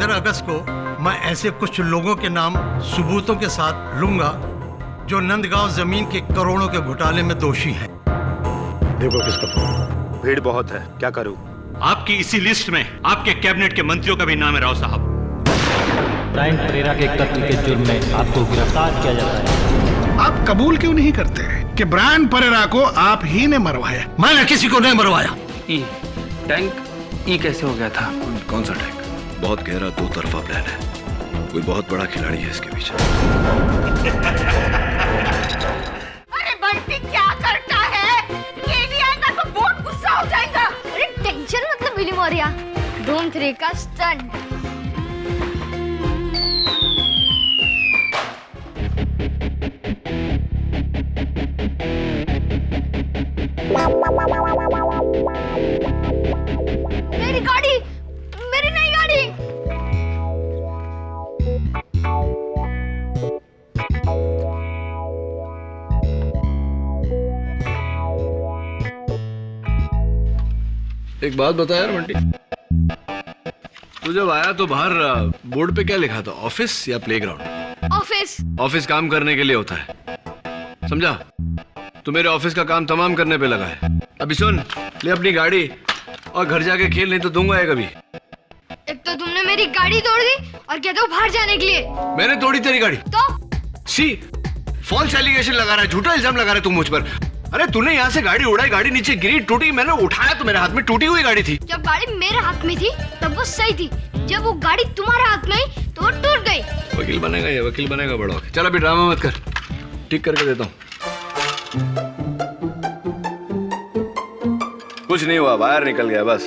15 अगस्त को मैं ऐसे कुछ लोगों के नाम सबूतों के साथ लूंगा जो नंदगांव जमीन के करोड़ों के घोटाले में दोषी हैं। देखो किसका फोन। भीड़ बहुत है, क्या करूं? आपकी इसी लिस्ट में आपके कैबिनेट के मंत्रियों का भी नाम है राव साहब। ब्रायन परेरा के कत्ल के जुर्म में आपको गिरफ्तार किया जाता है। आप कबूल क्यों नहीं करते कि ब्रायन परेरा को आप ही ने मरवाया? मैंने किसी को नहीं मरवाया। टैंक कैसे हो गया था? कौन सा टैंक? बहुत गहरा दो तरफा प्लान है, कोई बहुत बड़ा खिलाड़ी है इसके पीछे। अरे बंटी क्या करता है? ये भी आएगा तो बहुत गुस्सा हो जाएगा। अरे टेंशन मतलब बिली मौर्या, धूम 3 का स्टंट। मेरी गाड़ी, मेरी नई गाड़ी। एक बात बता यार बंटी, तू जब आया तो बाहर बोर्ड पे क्या लिखा था? ऑफिस या प्लेग्राउंड? ऑफिस। ऑफिस काम करने के लिए होता है, समझा? तू मेरे ऑफिस का काम तमाम करने पे लगा है। अभी सुन, ले अपनी गाड़ी और घर जाके खेल, नहीं तो दूंगा ये कभी। एक तो तुमने मेरी गाड़ी तोड़ दी और कहते हो बाहर जाने के लिए। मैंने तोड़ी तेरी गाड़ी? तो सी फॉल्स एलिगेशन लगा रहा है, झूठा इल्जाम लगा रहा है तू मुझ पर। अरे तूने यहाँ से गाड़ी उड़ाई, गाड़ी नीचे गिरी, टूटी, मैंने उठाया तो मेरे हाथ में टूटी हुई गाड़ी थी। जब गाड़ी मेरे हाथ में थी तब वो सही थी, जब वो गाड़ी तुम्हारे हाथ में आई तो वो टूट गई। वकील बनेगा ये, वकील बनेगा बड़ा होके। चल अभी ड्रामा मत कर, ठीक करके देता हूँ। कुछ नहीं हुआ, बाहर निकल गया बस।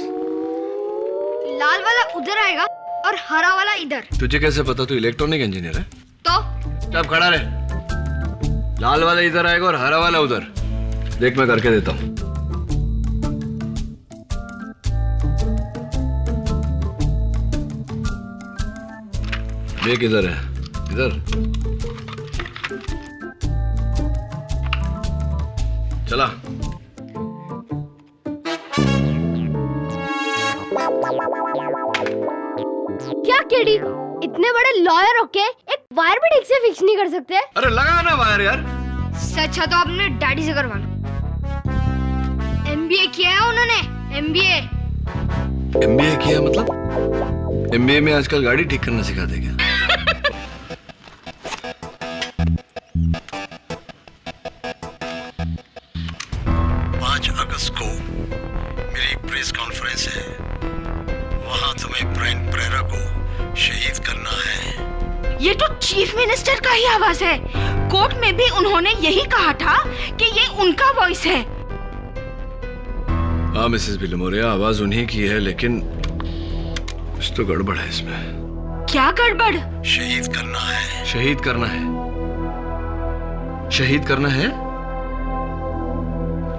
लाल वाला उधर आएगा और हरा वाला इधर। तुझे कैसे पता? तू इलेक्ट्रॉनिक इंजीनियर है? तो चुप खड़ा रहे। लाल वाला इधर आएगा और हरा वाला उधर। देख मैं करके देता हूँ। देख इधर है, इधर। चला। क्या केडी, इतने बड़े लॉयर होके एक वायर भी ठीक से फिक्स नहीं कर सकते? अरे लगा ना वायर यार। सच है तो अपने डैडी से करवा लो। MBA किया है उन्होंने, MBA। MBA किया मतलब? MBA में आजकल गाड़ी ठीक करना सिखाते क्या? 5 अगस्त को मेरी प्रेस कॉन्फ्रेंस है, वहां तुम्हें ब्रायन परेरा को शहीद करना है। ये तो चीफ मिनिस्टर का ही आवाज है। कोर्ट में भी उन्होंने यही कहा था कि ये उनका वॉइस है। हाँ मिसेस बिलमोरिया, आवाज उन्हीं की है, लेकिन कुछ तो गड़बड़ है इसमें। क्या गड़बड़? शहीद करना है। शहीद करना है? शहीद करना है?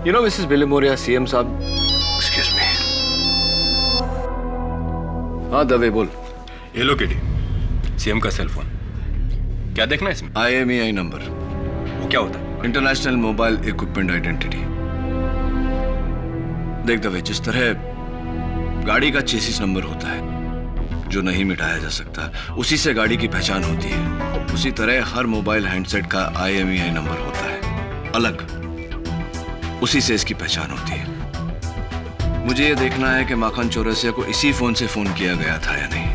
You know, Mrs Bilimoria, CM साहब, एक्सक्यूज मी। हाँ दवे बोल। ये लो केडी, सीएम का सेल फोन। क्या देखना है इसमें? IMEI number. वो क्या होता है? International mobile equipment identity. देख दवे, जिस तरह गाड़ी का चेसिस नंबर होता है जो नहीं मिटाया जा सकता, उसी से गाड़ी की पहचान होती है, उसी तरह हर मोबाइल हैंडसेट का IMEI नंबर होता है, अलग। उसी से इसकी पहचान होती है। मुझे ये देखना है कि माखन चौरसिया को इसी फोन से फोन किया गया था या नहीं।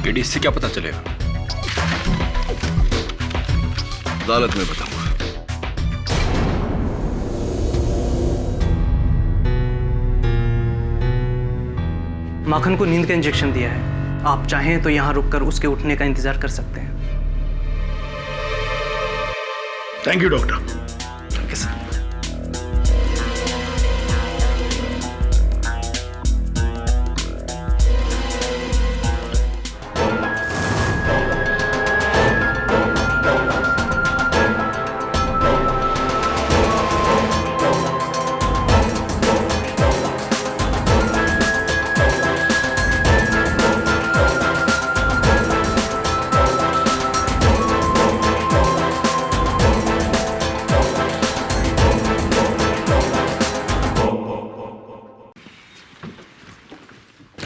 केडी, इससे क्या पता चलेगा? अदालत में बताऊंगा। माखन को नींद का इंजेक्शन दिया है। आप चाहें तो यहाँ रुककर उसके उठने का इंतजार कर सकते हैं। Thank you doctor. Okay sir.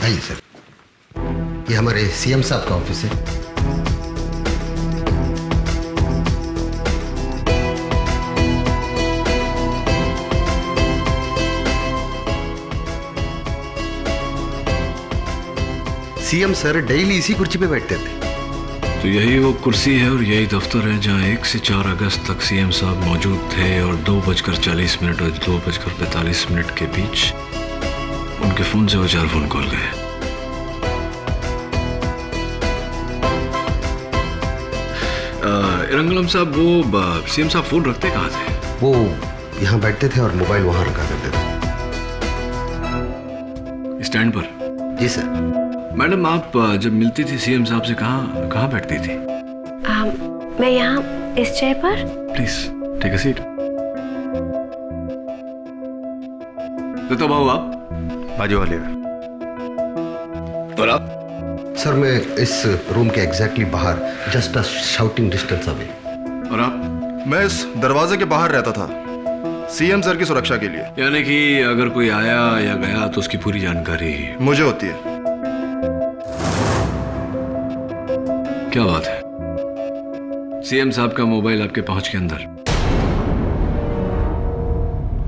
आइए सर, ये हमारे सीएम साहब का ऑफिस है। सीएम सर डेली इसी कुर्सी पे बैठते थे। तो यही वो कुर्सी है और यही दफ्तर है जहाँ 1 से 4 अगस्त तक सीएम साहब मौजूद थे और 2:40 और 2:45 के बीच उनके फोन से वो 4 फोन कॉल गए। रंगलम साहब, वो सीएम साहब फोन रखते कहाँ थे? वो यहाँ बैठते थे और मोबाइल वहाँ रखा करते थे। स्टैंड पर? जी सर। मैडम, आप जब मिलती थी सीएम साहब से कहाँ बैठती थी? मैं यहाँ इस चेयर पर। Please take a seat. तो बाबू, आप बाजू वाले। और आप? सर मैं इस रूम के एग्जैक्टली बाहर, just a shouting distance away. और आप? मैं इस दरवाजे के बाहर रहता था, सीएम सर की सुरक्षा के लिए। यानी कि अगर कोई आया या गया तो उसकी पूरी जानकारी मुझे होती है। क्या बात है? सीएम साहब का मोबाइल आपके पहुंच के अंदर?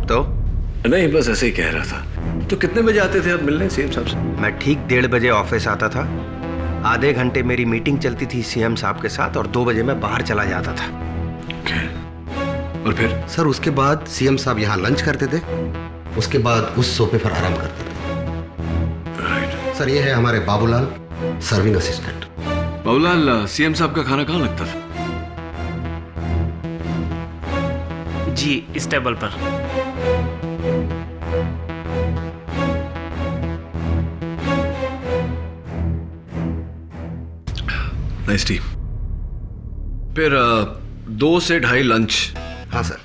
तो नहीं, बस ऐसे ही कह रहा था। तो कितने बजे आते थे आप मिलने सीएम साहब से? मैं ठीक 1:30 बजे ऑफिस आता था। आधे घंटे मेरी मीटिंग चलती थी सीएम साहब के साथ और 2 बजे मैं बाहर चला जाता था। और फिर? सर उसके बाद सीएम साहब यहाँ लंच करते थे, उसके बाद उस सोफे पर आराम करते थे। राइट। सर ये है हमारे Babulal, serving assistant. Babulal, CM साहब का खाना कहाँ लगता था? जी, इस टेबल पर। Nice T. फिर 2 से 2:30 लंच। हाँ सर।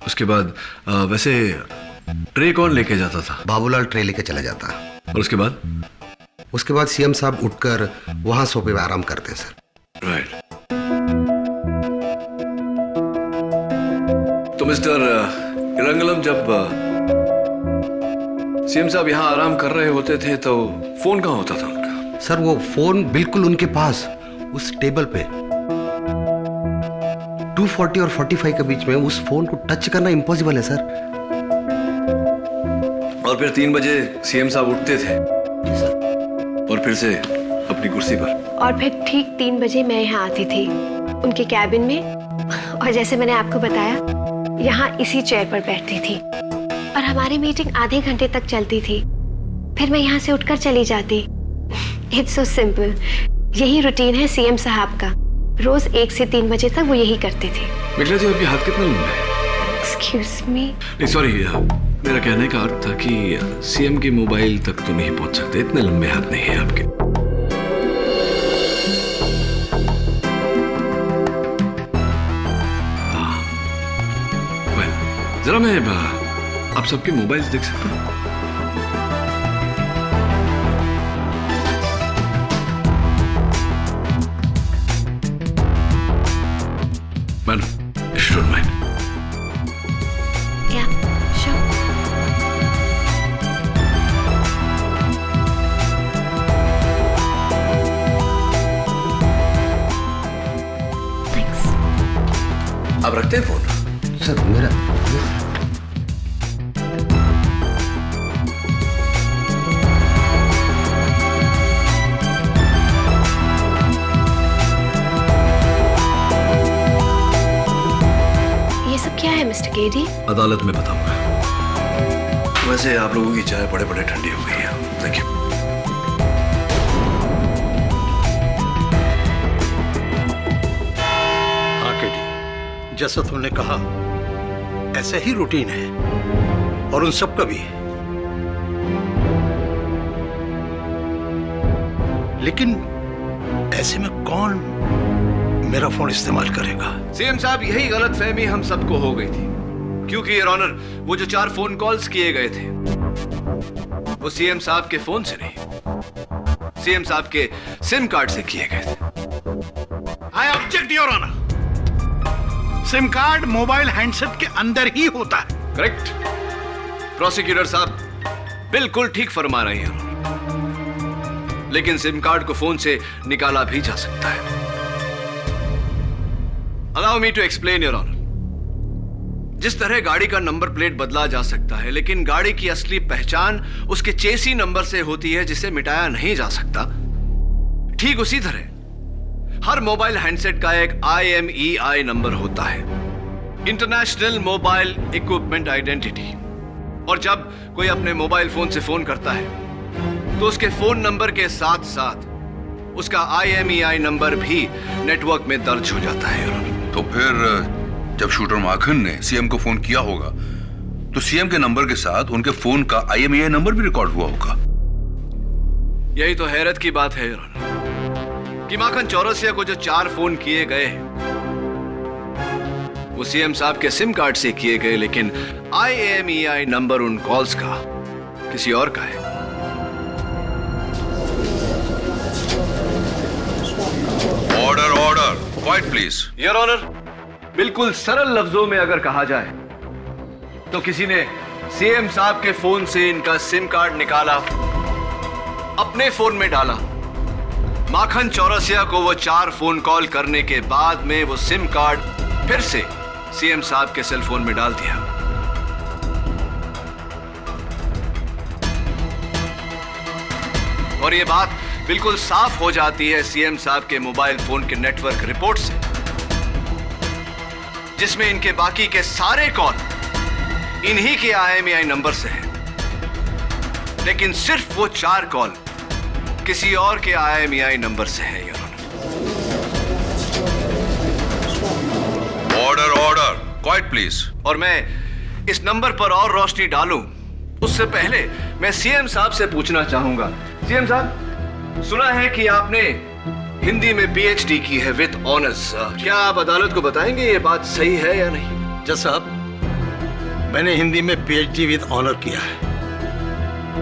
उसके बाद वैसे ट्रे कौन लेके जाता था? बाबूलाल ट्रे लेके चला जाता। और उसके बाद? उसके बाद सीएम साहब उठकर वहां सोफे पे आराम करते हैं सर। राइट। तो मिस्टर रंगलम, जब सीएम साहब यहाँ आराम कर रहे होते थे तो फोन कहाँ होता था उनका? सर वो फोन बिल्कुल उनके पास, उस टेबल पे। 2:40 और 45 के बीच में उस फोन को टच करना इम्पॉसिबल है सर। और फिर 3 बजे सीएम साहब उठते थे? जी सर। और फिर से अपनी कुर्सी पर? और फिर ठीक 3 बजे मैं यहाँ आती थी उनके कैबिन में, और जैसे मैंने आपको बताया यहाँ इसी चेयर पर बैठती थी और हमारी मीटिंग आधे घंटे तक चलती थी। फिर मैं यहाँ से उठकर चली जाती। It's so simple. यही रूटीन है सीएम साहब का। रोज 1 से 3 बजे तक वो यही करते थे। मिश्रा जी, आपके हाथ कितना लंबा है? Excuse me. नहीं सॉरी, मेरा कहने का अर्थ था कि सीएम के मोबाइल तक तो नहीं पहुंच सकते, इतने लंबे हाथ नहीं है आपके। जरा मैं आप सबके मोबाइल्स देख सकता हूँ? Madam, if you don't mind. Yeah, sure. Thanks. आप रखते हैं फोन? सर मेरा ये सब क्या है मिस्टर केडी? अदालत में बताऊंगा। वैसे आप लोगों की चाय बड़े ठंडी हो गई है। Thank you. हाँ केडी, जैसा तुमने कहा ऐसे ही रूटीन है और उन सब का भी। लेकिन ऐसे में कौन मेरा फोन इस्तेमाल करेगा? सीएम साहब, यही गलतफहमी हम सबको हो गई थी, क्योंकि योर ऑनर वो जो 4 फोन कॉल्स किए गए थे वो सीएम साहब के फोन से नहीं, सीएम साहब के सिम कार्ड से किए गए थे। I object your honour. Sim card mobile handset के अंदर ही होता है। करेक्ट। प्रोसिक्यूटर साहब बिल्कुल ठीक फरमा रहे हैं। लेकिन सिम कार्ड को फोन से निकाला भी जा सकता है। Allow me to explain your honour. जिस तरह गाड़ी का नंबर प्लेट बदला जा सकता है, लेकिन गाड़ी की असली पहचान उसके चेसी नंबर से होती है जिसे मिटाया नहीं जा सकता, ठीक उसी तरह हर मोबाइल हैंडसेट का एक IMEI नंबर होता है, इंटरनेशनल मोबाइल इक्विपमेंट आइडेंटिटी। और जब कोई अपने मोबाइल फोन से फोन करता है तो उसके फोन नंबर के साथ साथ उसका IMEI नंबर भी नेटवर्क में दर्ज हो जाता है। तो फिर जब शूटर माखन ने सीएम को फोन किया होगा तो सीएम के नंबर के साथ उनके फोन का IMEI नंबर भी रिकॉर्ड हुआ होगा। यही तो हैरत की बात है कि माखन चौरसिया को जो 4 फोन किए गए वो सीएम साहब के सिम कार्ड से किए गए, लेकिन IMEI नंबर उन कॉल्स का किसी और का है। Order order, quiet please. Your honour, बिल्कुल सरल लफ्जों में अगर कहा जाए तो किसी ने सीएम साहब के फोन से इनका सिम कार्ड निकाला, अपने फोन में डाला, माखन चौरसिया को वो 4 फोन कॉल करने के बाद में वो सिम कार्ड फिर से सीएम साहब के सेल फोन में डाल दिया। और ये बात बिल्कुल साफ हो जाती है सीएम साहब के मोबाइल फोन के नेटवर्क रिपोर्ट से, जिसमें इनके बाकी के सारे कॉल इन्हीं के IMEI नंबर से हैं, लेकिन सिर्फ वो 4 कॉल किसी और के IMEI नंबर से है। Order order, quiet please. और मैं इस नंबर पर और रोशनी डालूं उससे पहले मैं सीएम साहब से पूछना चाहूंगा। सीएम साहब, सुना है कि आपने हिंदी में PhD की है विद ऑनर्स। क्या आप अदालत को बताएंगे ये बात सही है या नहीं? जज साहब, मैंने हिंदी में PhD विद ऑनर किया है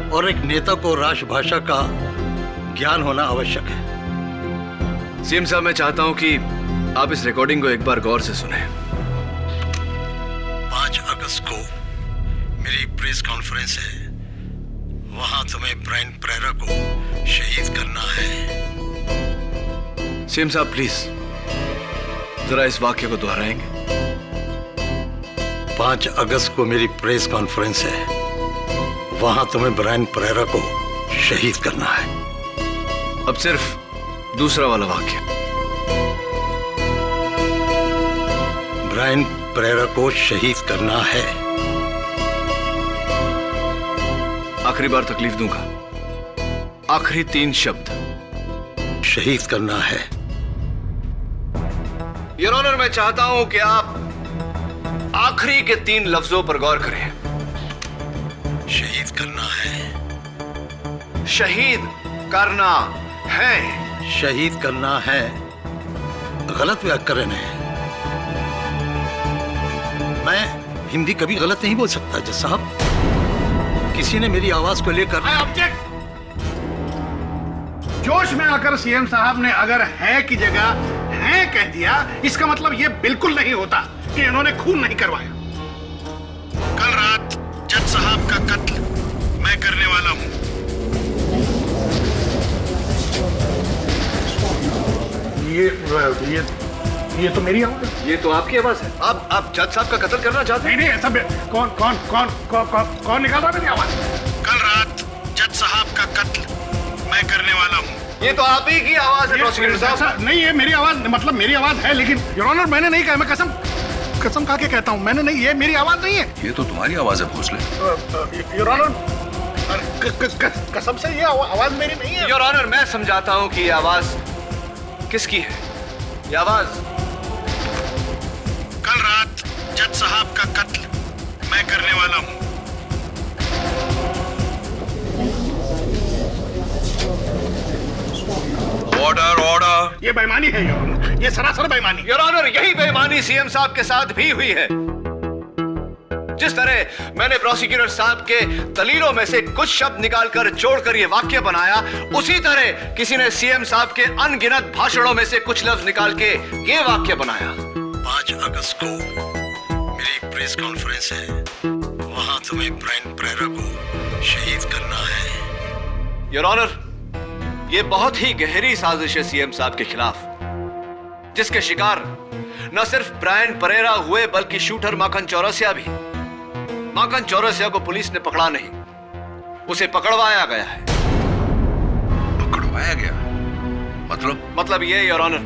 और एक नेता को राष्ट्रभाषा का ज्ञान होना आवश्यक है। सीएम साहब, मैं चाहता हूं कि आप इस रिकॉर्डिंग को एक बार गौर से सुने। 5 अगस्त को मेरी प्रेस कॉन्फ्रेंस है, वहां तुम्हें ब्रायन प्रेरा को शहीद करना है। सीएम साहब, प्लीज जरा इस वाक्य को दोहराएंगे। 5 अगस्त को मेरी प्रेस कॉन्फ्रेंस है, वहां तुम्हें ब्रायन प्रेरा को शहीद करना है। अब सिर्फ दूसरा वाला वाक्य। ब्रायन प्रेरा को शहीद करना है। आखिरी बार तकलीफ दूंगा, आखिरी 3 शब्द। शहीद करना है। योर ऑनर, मैं चाहता हूं कि आप आखिरी के 3 लफ्जों पर गौर करें। शहीद करना है। शहीद करना है। शहीद करना है गलत व्याकरण है। मैं हिंदी कभी गलत नहीं बोल सकता जज साहब। किसी ने मेरी आवाज को लेकर ऑब्जेक्ट। जोश में आकर सीएम साहब ने अगर है की जगह है कह दिया, इसका मतलब यह बिल्कुल नहीं होता कि इन्होंने खून नहीं करवाया। कल रात जज साहब का कत्ल मैं करने वाला हूं। ये तो मेरी आवाज है। ये तो आपकी आवाज है। आप जज साहब का कत्ल करना चाहते हैं? नहीं, ऐसा कौन कौन कौन कौन कौन निकाल रहा है मेरी आवाज? कल रात जज साहब का कत्ल मैं करने वाला हूँ। ये तो आप ही की आवाज है प्रोसिक्यूटर साहब। नहीं, ये मेरी आवाज, मतलब मेरी आवाज है, लेकिन योर ऑनर मैंने नहीं कहा। मैं कसम खा के कहता हूँ, मैंने नहीं, ये मेरी आवाज नहीं है। ये तो तुम्हारी आवाज है भोसले। योर ऑनर, कसम से ये आवाज मेरी नहीं है। योर ऑनर, मैं समझाता हूँ कि ये आवाज किसकी है। ये आवाज कल रात जज साहब का कत्ल मैं करने वाला हूँ। Order order. ये बेईमानी है योर ऑनर, ये सरासर बेईमानी। योर ऑनर, यही बेईमानी सीएम साहब के साथ भी हुई है। जिस तरह मैंने प्रोसिक्यूटर साहब के दलीलों में से कुछ शब्द निकालकर जोड़कर ये वाक्य बनाया, उसी तरह किसी ने सीएम साहब के अनगिनत भाषणों में से कुछ लफ्ज निकाल के ये वाक्य बनाया। 5 अगस्त को मेरी प्रेस कॉन्फ्रेंस है, वहां तुम्हें ब्रायन प्रेरा को शहीद करना है। योर ऑनर, ये बहुत ही गहरी साजिश है सीएम साहब के खिलाफ, जिसके शिकार न सिर्फ ब्रायन परेरा हुए बल्कि शूटर माखन चौरसिया भी। माखन चौरसिया को पुलिस ने पकड़ा नहीं, उसे पकड़वाया गया है। पकड़वाया गया मतलब ये योर ऑनर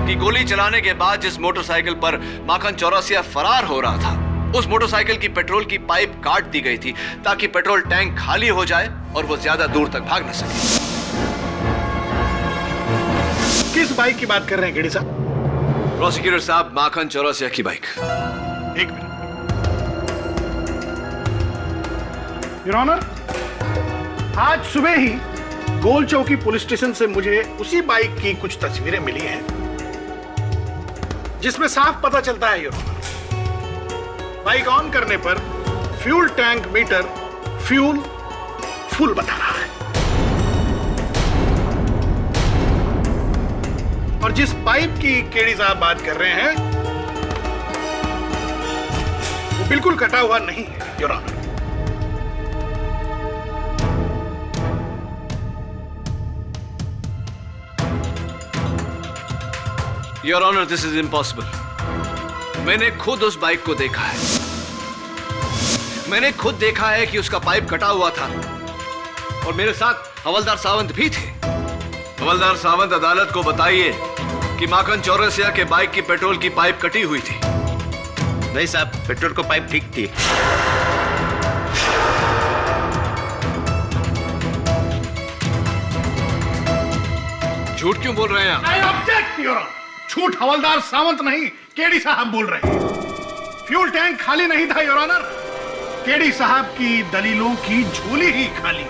कि गोली चलाने के बाद जिस मोटरसाइकिल पर माखन चौरसिया फरार हो रहा था, उस मोटरसाइकिल की पेट्रोल की पाइप काट दी गई थी ताकि पेट्रोल टैंक खाली हो जाए और वो ज्यादा दूर तक भाग न सके। किस बाइक की बात कर रहे हैं गेडी साहब? प्रोसिक्यूटर साहब, माखन चौरसिया की बाइक। एक मिनट योर ऑनर, आज सुबह ही गोल चौकी पुलिस स्टेशन से मुझे उसी बाइक की कुछ तस्वीरें मिली हैं जिसमें साफ पता चलता है योर ऑनर, बाइक ऑन करने पर fuel tank meter fuel full बता रहा है और जिस पाइप की केडी साहब बात कर रहे हैं वो बिल्कुल कटा हुआ नहीं है your honour. Your honour, this is impossible. मैंने खुद उस बाइक को देखा है। मैंने खुद देखा है कि उसका पाइप कटा हुआ था और मेरे साथ हवलदार सावंत भी थे। हवलदार सावंत, अदालत को बताइए कि माखन चौरसिया के बाइक की पेट्रोल की पाइप कटी हुई थी। नहीं साहब, पेट्रोल को पाइप ठीक थी। झूठ क्यों बोल रहे हैं आप? आई ऑब्जेक्ट योर ऑनर, झूठ हवलदार सावंत नहीं, केडी साहब बोल रहे हैं। फ्यूल टैंक खाली नहीं था योर ऑनर, केडी साहब की दलीलों की झोली ही खाली।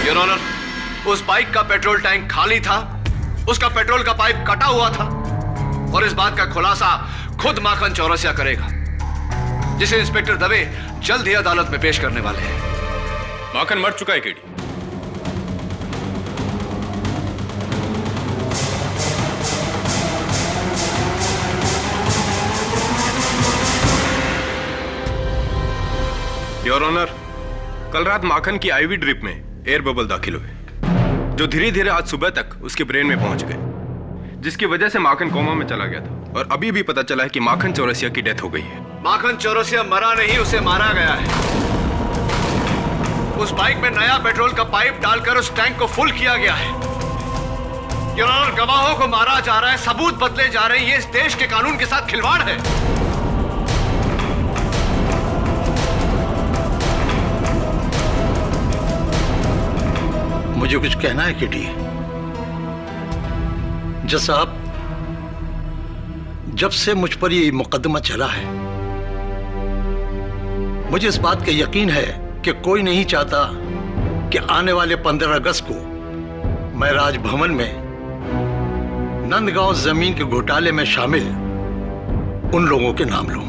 योर ऑनर, उस बाइक का पेट्रोल टैंक खाली था, उसका पेट्रोल का पाइप कटा हुआ था और इस बात का खुलासा खुद माखन चौरसिया करेगा, जिसे इंस्पेक्टर दवे जल्द ही अदालत में पेश करने वाले हैं। माखन मर चुका है केडी। योर ऑनर, कल रात माखन की आईवी ड्रिप में एयर बबल दाखिल हुए जो धीरे धीरे आज सुबह तक उसके ब्रेन में पहुंच गए, जिसकी वजह से माखन कोमा में चला गया था और अभी भी पता चला है कि माखन चौरसिया की डेथ हो गई है। माखन चौरसिया मरा नहीं, उसे मारा गया है। उस बाइक में नया पेट्रोल का पाइप डालकर उस टैंक को फुल किया गया है। योर ऑनर, गवाहों को मारा जा रहा है, सबूत बदले जा रहे हैं, ये इस देश के कानून के साथ खिलवाड़ है। मुझे कुछ कहना है केडी? जज साहब, जब से मुझ पर ये मुकदमा चला है, मुझे इस बात का यकीन है कि कोई नहीं चाहता कि आने वाले 15 अगस्त को मैं राजभवन में नंदगांव जमीन के घोटाले में शामिल उन लोगों के नाम लूं।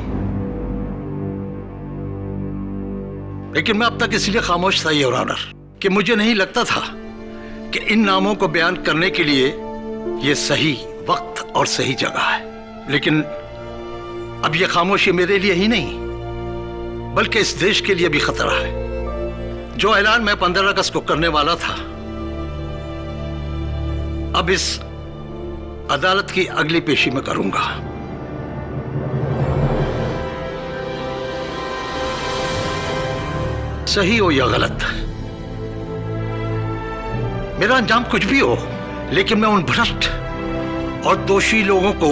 लेकिन मैं अब तक इसलिए खामोश था योर ऑनर कि मुझे नहीं लगता था कि इन नामों को बयान करने के लिए यह सही वक्त और सही जगह है। लेकिन अब यह खामोशी मेरे लिए ही नहीं बल्कि इस देश के लिए भी खतरा है। जो ऐलान मैं 15 अगस्त को करने वाला था, अब इस अदालत की अगली पेशी में करूंगा। सही हो या गलत, मेरा अंजाम कुछ भी हो, लेकिन मैं उन भ्रष्ट और दोषी लोगों को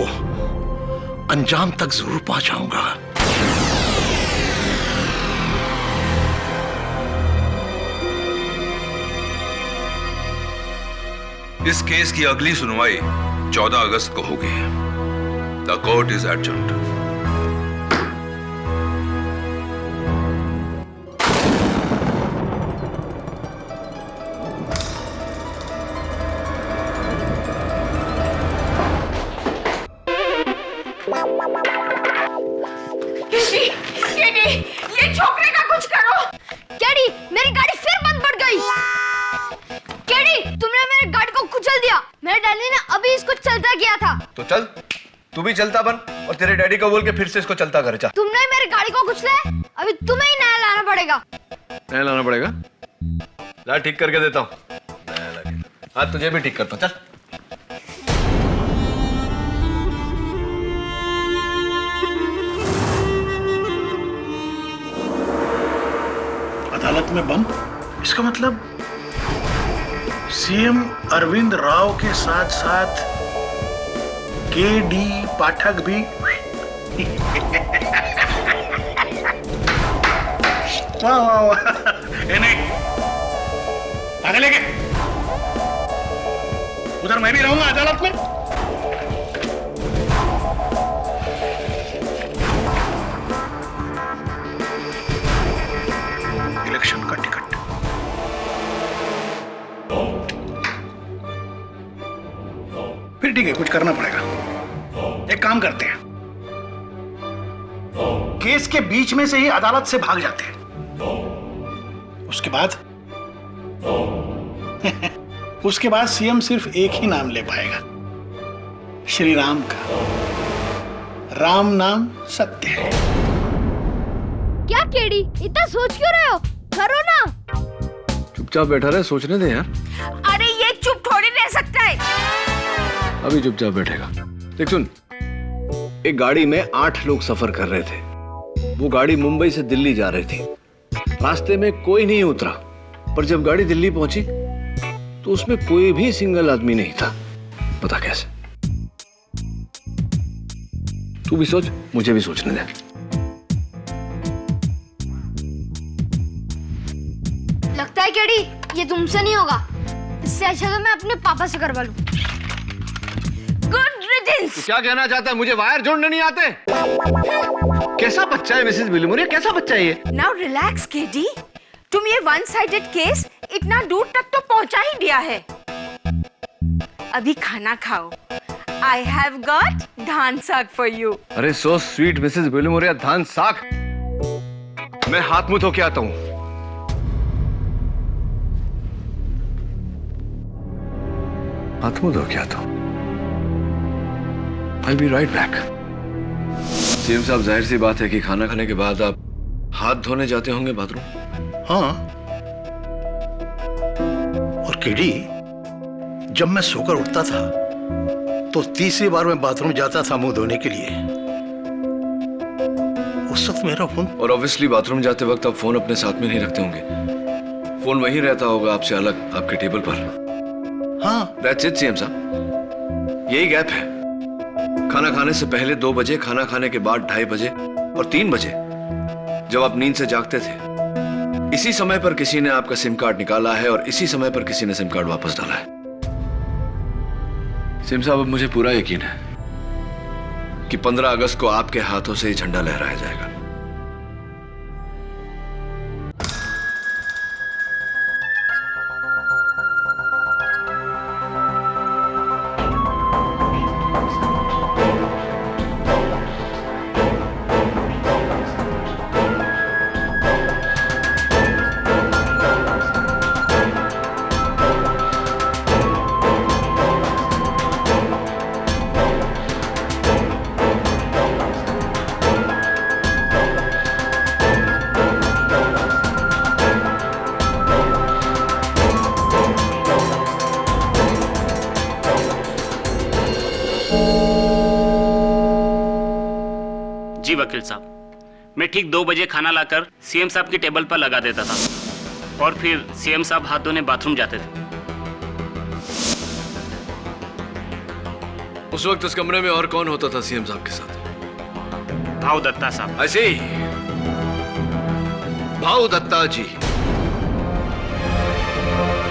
अंजाम तक जरूर पहुंचाऊंगा। इस केस की अगली सुनवाई 14 अगस्त को होगी। The court is adjourned. KD, ये छोकरे का कुछ करो। केडी, मेरी गाड़ी फिर बंद पड़ गई। मेरे डैडी ने अभी इसको चलता किया था। तो चल, तू भी चलता बन और तेरे डैडी को बोल के फिर से इसको चलता करे। चल। तुमने मेरी गाड़ी को कुचला है, अभी तुम्हें ही नया लाना पड़ेगा। नया लाना पड़ेगा? ला ठीक करके देता हूँ। हाँ तुझे भी ठीक करता हूँ, चल। अदालत में बम, इसका मतलब सीएम अरविंद राव के साथ साथ के.डी. पाठक भी। वाह वाह वाह। ए नहीं, आगे लेके उधर मैं भी रहूंगा अदालत में। इलेक्शन का टिकट। फिर ठीक है, कुछ करना पड़ेगा। एक काम करते हैं, केस के बीच में से ही अदालत से भाग जाते हैं। उसके बाद उसके बाद सीएम सिर्फ एक ही नाम ले पाएगा, श्री राम का। राम नाम सत्य है। क्या केडी, इतना सोच क्यों रहे हो? करो ना। चुपचाप बैठा रहे, सोचने दे यार। अरे ये चुप थोड़ी रह सकता है। अभी चुपचाप बैठेगा। देख सुन, एक गाड़ी में 8 लोग सफर कर रहे थे। वो गाड़ी मुंबई से दिल्ली जा रही थी। रास्ते में कोई नहीं उतरा, पर जब गाड़ी दिल्ली पहुंची तो उसमें कोई भी सिंगल आदमी नहीं था। पता कैसे? तू भी सोच, मुझे भी सोचने दे। लगता है केडी ये तुमसे नहीं होगा, इससे अच्छा तो मैं अपने पापा से करवा लूं। Good riddance. तू क्या कहना चाहता है? मुझे वायर जोड़ने नहीं आते? कैसा बच्चा है मिसेस विलियमोरिया, कैसा बच्चा है ये? नाउ रिलैक्स केडी, तुम ये वन साइडेड केस इतना दूर तक तो पहुंचा ही दिया है। अभी खाना खाओ। आई हैव गॉट धान साग फॉर यू। अरे सो स्वीट मिसेस विलियमोरिया, धान साग। मैं हाथ मुंह धो के आता हूँ। हाथ मुंह धो के आता हूँ। I'll be right back. CM साहब, जाहिर सी बात है कि खाना खाने के बाद आप हाथ धोने जाते होंगे बाथरूम। हाँ, और केडी, जब मैं सोकर उठता था तो तीसरी बार मैं बाथरूम जाता था मुंह धोने के लिए। उस वक्त मेरा फोन। और ऑब्वियसली बाथरूम जाते वक्त आप फोन अपने साथ में नहीं रखते होंगे। फोन वहीं रहता होगा आपसे अलग, आपके टेबल पर। हाँ, दैट्स इट सीएम साहब, यही गैप है। खाना खाने से पहले 2 बजे, खाना खाने के बाद 2:30 बजे और 3 बजे जब आप नींद से जागते थे, इसी समय पर किसी ने आपका सिम कार्ड निकाला है और इसी समय पर किसी ने सिम कार्ड वापस डाला है। सिम साहब, अब मुझे पूरा यकीन है कि 15 अगस्त को आपके हाथों से ही झंडा लहराया जाएगा। जी वकील साहब, मैं ठीक 2 बजे खाना लाकर सीएम साहब की टेबल पर लगा देता था और फिर सीएम साहब हाथ धोने बाथरूम जाते थे। उस वक्त इस कमरे में और कौन होता था सीएम साहब के साथ? भाऊ दत्ता साहब। ऐसे ही, भाऊ दत्ता जी।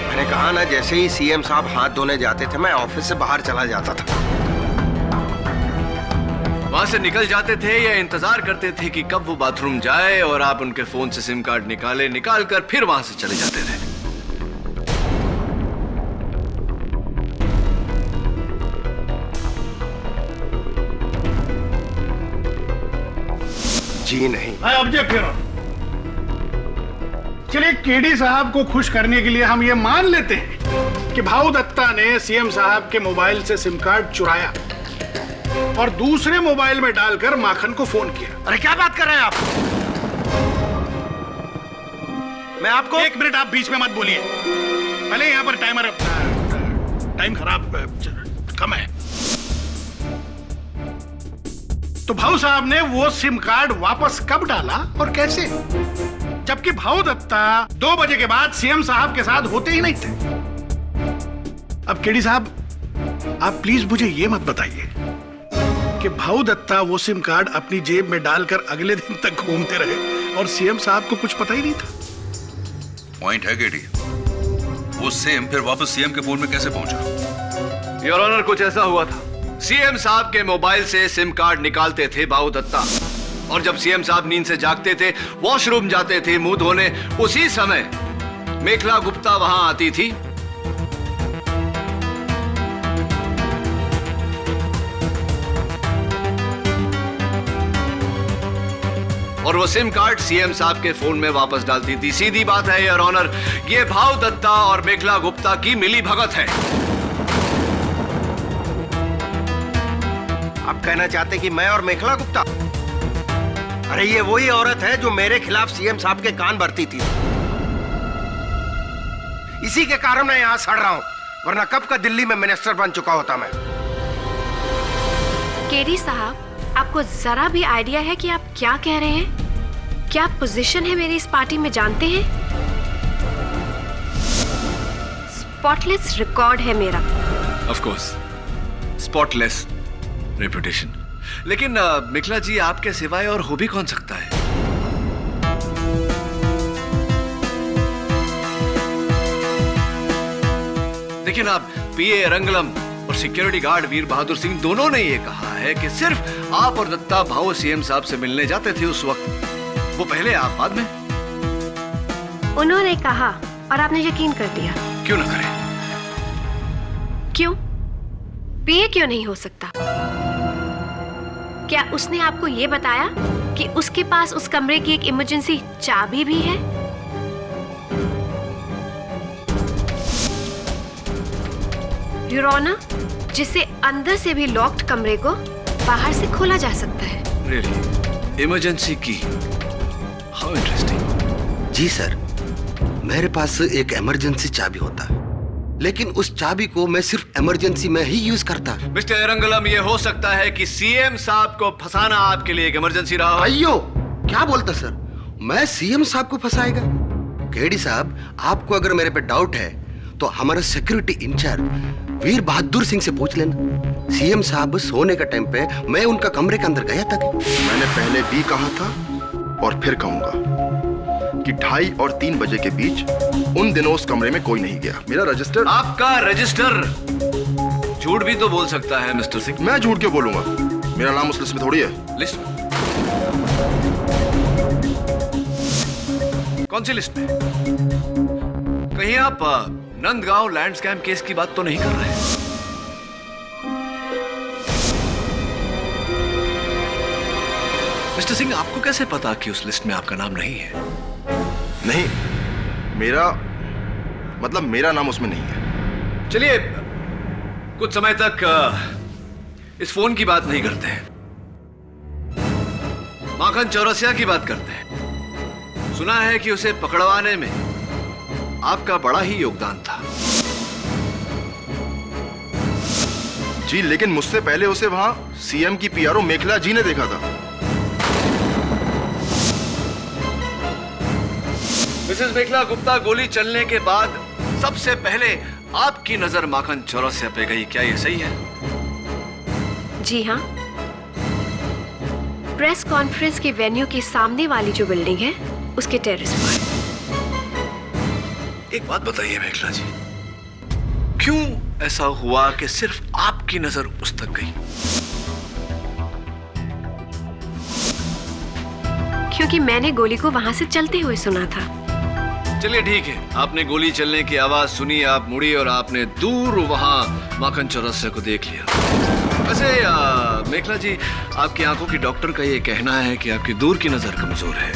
मैंने कहा ना, जैसे ही सीएम साहब हाथ धोने जाते थे मैं ऑफिस से बाहर चला जाता था। वहां से निकल जाते थे या इंतजार करते थे कि कब वो बाथरूम जाए और आप उनके फोन से सिम कार्ड निकाल कर फिर वहां से चले जाते थे। जी नहीं। ऑब्जेक्ट चलिए केडी साहब को खुश करने के लिए हम ये मान लेते हैं कि भाऊ दत्ता ने सीएम साहब के मोबाइल से सिम कार्ड चुराया और दूसरे मोबाइल में डालकर माखन को फोन किया। अरे क्या बात कर रहे हैं आप? मैं आपको 1 मिनट, आप बीच में मत बोलिए। पहले यहाँ पर टाइम खराब कम है। तो भाऊ साहब ने वो सिम कार्ड वापस कब डाला और कैसे, जबकि भाऊ दत्ता 2 बजे के बाद सीएम साहब के साथ होते ही नहीं थे? अब केडी साहब, आप प्लीज मुझे ये मत बताइए कि भाऊ दत्ता वो सिम कार्ड अपनी जेब में डालकर अगले दिन तक घूमते रहे और सीएम साहब को कुछ पता ही नहीं था। पॉइंट है केडी, वो सिम फिर वापस सीएम के फोन में कैसे पहुंचा? योर ऑनर, कुछ ऐसा हुआ था। सीएम साहब के मोबाइल से सिम कार्ड निकालते थे भाऊ दत्ता, और जब सीएम साहब नींद से जागते थे, वॉशरूम जाते थे मुंह धोने, उसी समय मेखला गुप्ता वहां आती थी। और वो सिम कार्ड सीएम साहब के फोन में वापस डालती थी। सीधी बात है योर ऑनर, ये भाऊ दत्ता और मेखला गुप्ता की मिली भगत है। आप कहना चाहते कि मैं और मेखला गुप्ता? अरे ये वही औरत है जो मेरे खिलाफ सीएम साहब के कान भरती थी। इसी के कारण मैं यहां सड़ रहा हूं, वरना कब का दिल्ली में मिनिस्टर बन चुका होता मैं। केडी साहब, आपको जरा भी आइडिया है कि आप क्या कह रहे हैं? क्या पोजीशन है मेरी इस पार्टी में जानते हैं? स्पॉटलेस रिकॉर्ड है मेरा। Of course, spotless reputation. लेकिन मिखला जी, आपके सिवाय और हो भी कौन सकता है? लेकिन आप पीए रंगलम और सिक्योरिटी गार्ड वीर बहादुर सिंह दोनों ने ये कहा है कि सिर्फ आप और दत्ता भाऊ सीएम साहब से मिलने जाते थे उस वक्त। वो पहले, आप बाद में। उन्होंने कहा और आपने यकीन कर दिया। क्यों ना करें? क्यों? पीए क्यों नहीं हो सकता? क्या उसने आपको ये बताया कि उसके पास उस कमरे की एक इमरजेंसी चाबी भी है? योर ऑनर, जिससे अंदर से भी लॉक्ड कमरे को बाहर से खोला जा सकता है। Really? इमरजेंसी की? How interesting. जी सर, मेरे पास एक इमरजेंसी चाबी होता है, लेकिन उस चाबी को मैं सिर्फ इमरजेंसी में ही यूज करता। मिस्टर रंगलम, ये हो सकता है कि सीएम साहब को फंसाना आपके लिए एक इमरजेंसी रहा हो। अयो, क्या बोलता सर? मैं सीएम साहब को फंसाएगा? केडी साहब, आपको अगर मेरे पे डाउट है तो हमारा सिक्योरिटी इंचार्ज वीर बहादुर सिंह से पूछ लेना। सीएम साहब सोने का टाइम पे मैं उनका कमरे के अंदर गया था। मैंने पहले भी कहा था और फिर कहूंगा कि 2:30 और 3 बजे के बीच उन दिनों उस कमरे में कोई नहीं गया। मेरा रजिस्टर। आपका रजिस्टर झूठ भी तो बोल सकता है मिस्टर सिंह। मैं झूठ क्यों बोलूंगा? मेरा नाम उस लिस्ट में थोड़ी है। लिस्ट? कौन सी लिस्ट में? कहीं आप नंदगांव लैंड स्कैम केस की बात तो नहीं कर रहे? मिस्टर सिंह, आपको कैसे पता कि उस लिस्ट में आपका नाम नहीं है? नहीं, मेरा नाम उसमें नहीं है। चलिए, कुछ समय तक इस फोन की बात नहीं करते हैं, माखन चौरसिया की बात करते हैं। सुना है कि उसे पकड़वाने में आपका बड़ा ही योगदान था। जी, लेकिन मुझसे पहले उसे वहां सीएम की पीआरओ मेखला जी ने देखा था। मिसेस मेखला गुप्ता गोली चलने के बाद सबसे पहले आपकी नजर माखन चौरसिया पे गई, क्या ये सही है? जी हाँ, प्रेस कॉन्फ्रेंस के वेन्यू के सामने वाली जो बिल्डिंग है उसके टेरेस पर। एक बात बताइए मेखला जी, क्यों ऐसा हुआ कि सिर्फ आपकी नजर उस तक गई? क्योंकि मैंने गोली को वहां से चलते हुए सुना था। चलिए ठीक है, आपने गोली चलने की आवाज सुनी, आप मुड़ी और आपने दूर वहां माखन चौरसिया को देख लिया। वैसे मेखला जी, आपकी आंखों की डॉक्टर का ये कहना है कि आपकी दूर की नजर कमजोर है।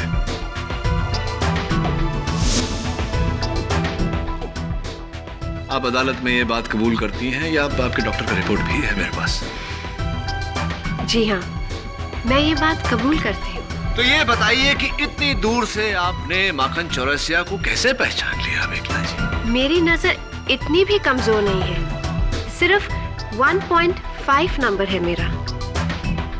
आप अदालत में ये बात कबूल करती हैं या आपके डॉक्टर का रिपोर्ट भी है मेरे पास? जी हाँ, मैं ये बात कबूल करती हूँ। तो ये बताइए कि इतनी दूर से आपने माखन चौरसिया को कैसे पहचान लिया मेघला जी? मेरी नजर इतनी भी कमजोर नहीं है, सिर्फ 1.5 नंबर है मेरा।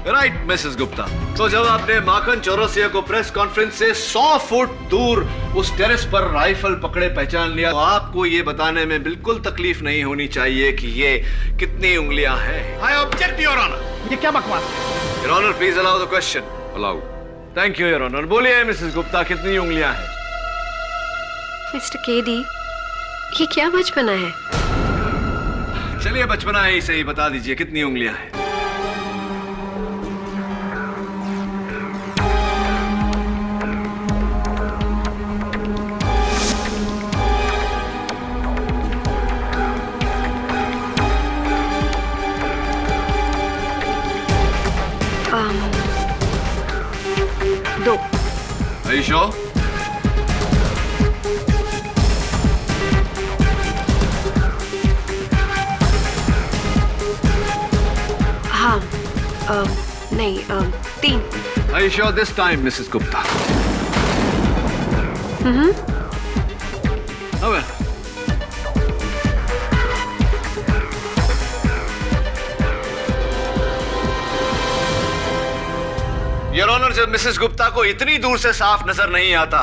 Right Mrs Gupta. तो जब आपने माखन चौरसिया को प्रेस कॉन्फ्रेंस से 100 फुट दूर उस टेरेस पर राइफल पकड़े पहचान लिया, तो आपको ये बताने में बिल्कुल तकलीफ नहीं होनी चाहिए कि ये कितनी उंगलियां हैं। I object your honour. ये क्या बकवास है? Your honour please allow the question. Allow. Thank you your honour. बोलिए मिसेस गुप्ता, कितनी उंगलियां हैं? मिस्टर केडी, ये क्या बचपना है? चलिए बचपना है ही सही, बता दीजिए कितनी उंगलियां हैं? दो। Are you sure? हाँ, नहीं, 3। Are you sure this time, Mrs. Gupta? Oh well. Your honour, जब मिसेस गुप्ता को इतनी दूर से साफ नजर नहीं आता,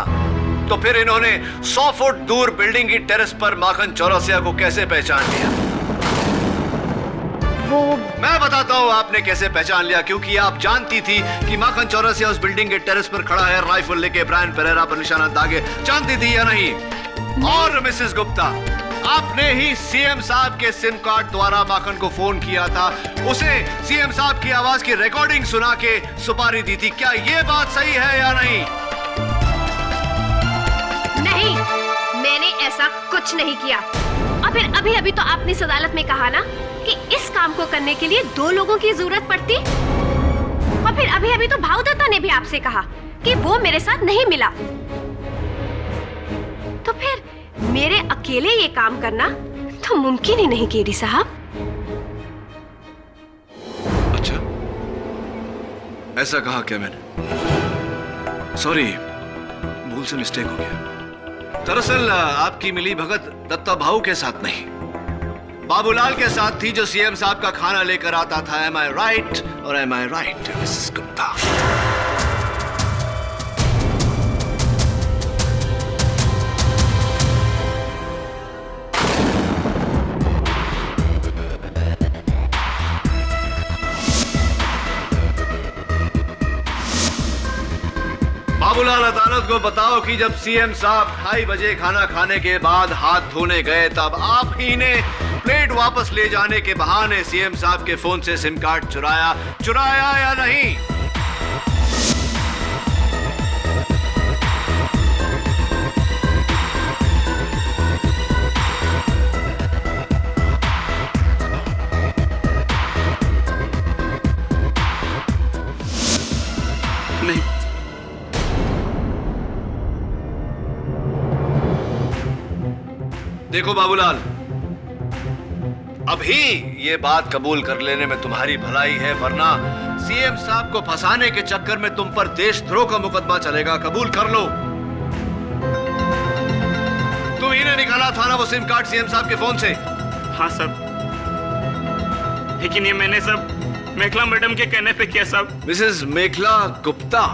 तो फिर इन्होंने 100 फुट दूर बिल्डिंग की टेरेस पर माखन चौरसिया को कैसे पहचान लिया? वो मैं बताता हूँ आपने कैसे पहचान लिया, क्योंकि आप जानती थी कि माखन चौरसिया उस बिल्डिंग के टेरेस पर खड़ा है, राइफल लेके ब्रायन पेरेरा पर निशाना दागे। जानती थी या नहीं? और मिसेस गुप्ता, आपने ही सीएम साहब के सिम कार्ड द्वारा माखन को फोन किया था, उसे सीएम साहब की आवाज की रिकॉर्डिंग सुना के सुपारी दी थी। क्या ये बात सही है या नहीं? नहीं, मैंने ऐसा कुछ नहीं किया। और फिर अभी अभी तो आपने इस अदालत में कहा ना कि इस काम को करने के लिए 2 लोगों की जरूरत पड़ती। और फिर अभी अभी तो भाऊ दत्ता ने भी आपसे कहा कि वो मेरे साथ नहीं मिला। तो फिर मेरे अकेले ये काम करना तो मुमकिन ही नहीं केडी साहब। अच्छा, ऐसा कहा क्या मैंने? सॉरी, भूल से मिस्टेक हो गया। दरअसल आपकी मिली भगत दत्ता भाऊ के साथ नहीं, बाबूलाल के साथ थी, जो सीएम साहब का खाना लेकर आता था। एम आई राइट और एम आई राइट मिसेस गुप्ता? बाबूलाल, अदालत को बताओ कि जब सीएम साहब 2:30 बजे खाना खाने के बाद हाथ धोने गए, तब आप ही ने प्लेट वापस ले जाने के बहाने सीएम साहब के फोन से सिम कार्ड चुराया या नहीं? नहीं। देखो बाबूलाल, अभी ये बात कबूल कर लेने में तुम्हारी भलाई है, वरना सीएम साहब को फंसाने के चक्कर में तुम पर देशद्रोह का मुकदमा चलेगा। कबूल कर लो। तुम ही ने निकाला था ना वो सिम कार्ड सीएम साहब के फोन से? हाँ सब, लेकिन ये मैंने सब मेखला मैडम के कहने पे किया सब। मिसेस मेखला गुप्ता,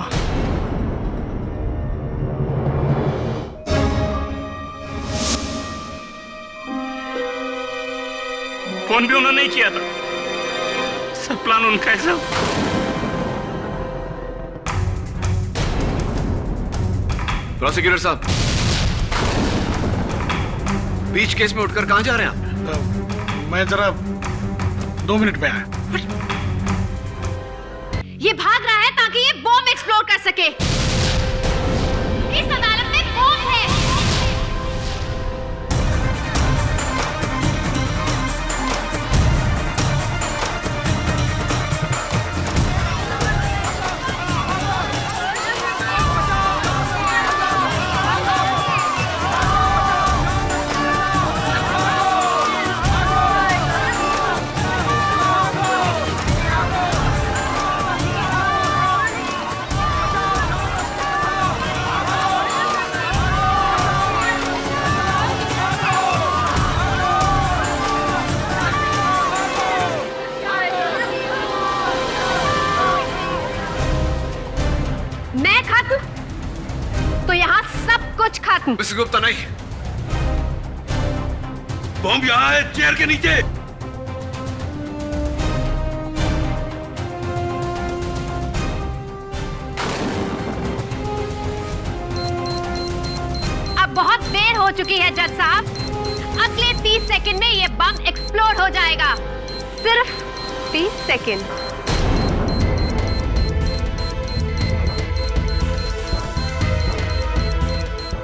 फोन भी उन्होंने ही किया था, सब प्लान उनका है सब। प्रोसिक्यूटर साहब, बीच केस में उठकर कहां जा रहे हैं आप? मैं जरा 2 मिनट में आया। ये भाग रहा है ताकि ये बॉम्ब एक्सप्लोड कर सके। इस अदालत में बॉम्ब है। मिसेस गुप्ता नहीं, बॉम्ब यहाँ है, चेयर के नीचे। अब बहुत देर हो चुकी है जज साहब। अगले 30 सेकंड में ये बम एक्सप्लोड हो जाएगा। सिर्फ 30 सेकंड।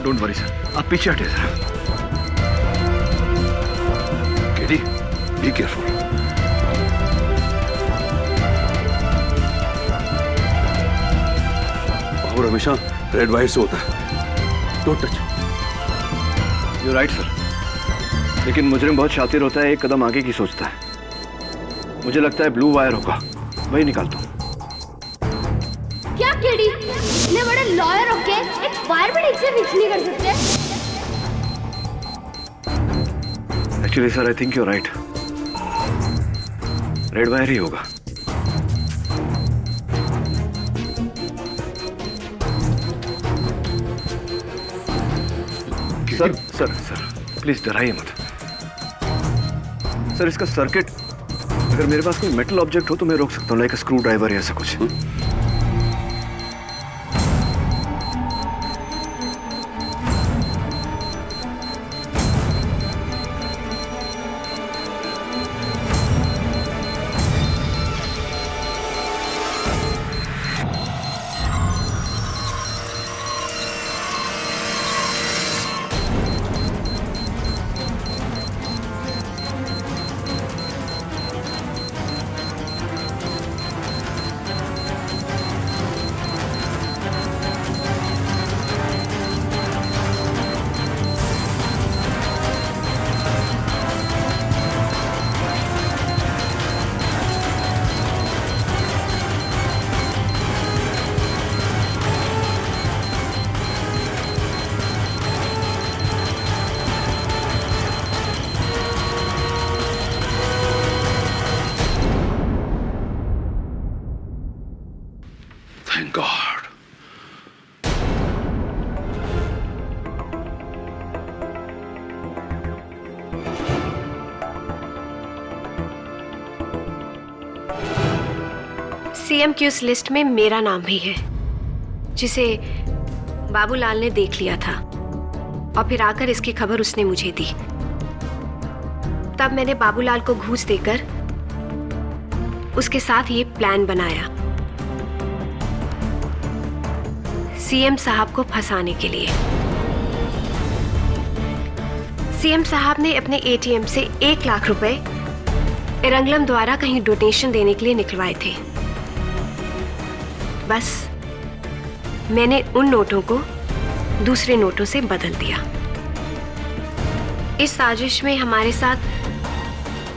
डोंट वरी सर, आप पीछे हटिए सर। KD, be careful. और हमेशा रेड वाइट से होता है, don't touch. You right sir, लेकिन मुजरिम बहुत शातिर होता है, एक कदम आगे की सोचता है। मुझे लगता है ब्लू वायर होगा, वही निकालता हूँ। क्या केडी, इतने बड़े लॉयर होके एक वायर भी ठीक से फिक्स नहीं कर सकते? Actually sir, I think you right, red wire ही होगा। सर सर सर प्लीज डराइए मत सर। इसका सर्किट, अगर मेरे पास कोई मेटल ऑब्जेक्ट हो तो मैं रोक सकता हूँ, लाइक स्क्रू ड्राइवर या ऐसा कुछ। Thank God. सीएम की उस लिस्ट में मेरा नाम भी है, जिसे बाबूलाल ने देख लिया था और फिर आकर इसकी खबर उसने मुझे दी। तब मैंने बाबूलाल को घूस देकर उसके साथ ये प्लान बनाया, सीएम साहब को फंसाने के लिए। सीएम साहब ने अपने एटीएम से 1 लाख रुपए एरंगलम द्वारा कहीं डोनेशन देने के लिए निकलवाए थे। बस मैंने उन नोटों को दूसरे नोटों से बदल दिया। इस साजिश में हमारे साथ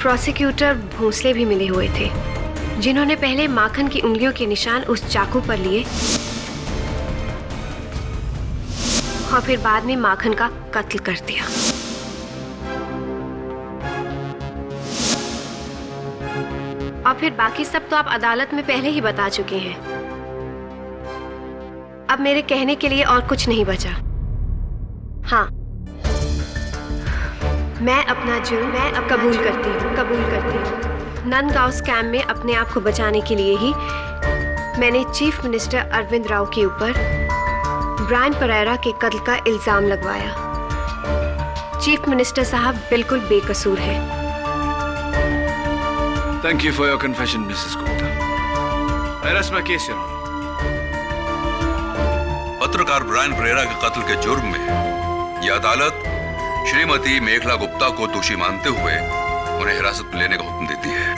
प्रोसिक्यूटर भोसले भी मिले हुए थे, जिन्होंने पहले माखन की उंगलियों के निशान उस चाकू पर लिए और फिर बाद में माखन का कत्ल कर दिया। और फिर बाकी सब तो आप अदालत में पहले ही बता चुके हैं। अब मेरे कहने के लिए और कुछ नहीं बचा। हाँ, मैं अपना जुर्म कबूल करती हूँ। नंदगांव स्कैम में अपने आप को बचाने के लिए ही मैंने चीफ मिनिस्टर अरविंद राव के ऊपर ब्रायन परेरा के कत्ल का इल्जाम लगवाया। चीफ मिनिस्टर साहब बिल्कुल बेकसूर है। Thank you for your confession Mrs Gupta. Rest my case your honour. पत्रकार ब्रायन परेरा के कत्ल के जुर्म में यह अदालत श्रीमती मेखला गुप्ता को दोषी मानते हुए उन्हें हिरासत में लेने का हुक्म देती है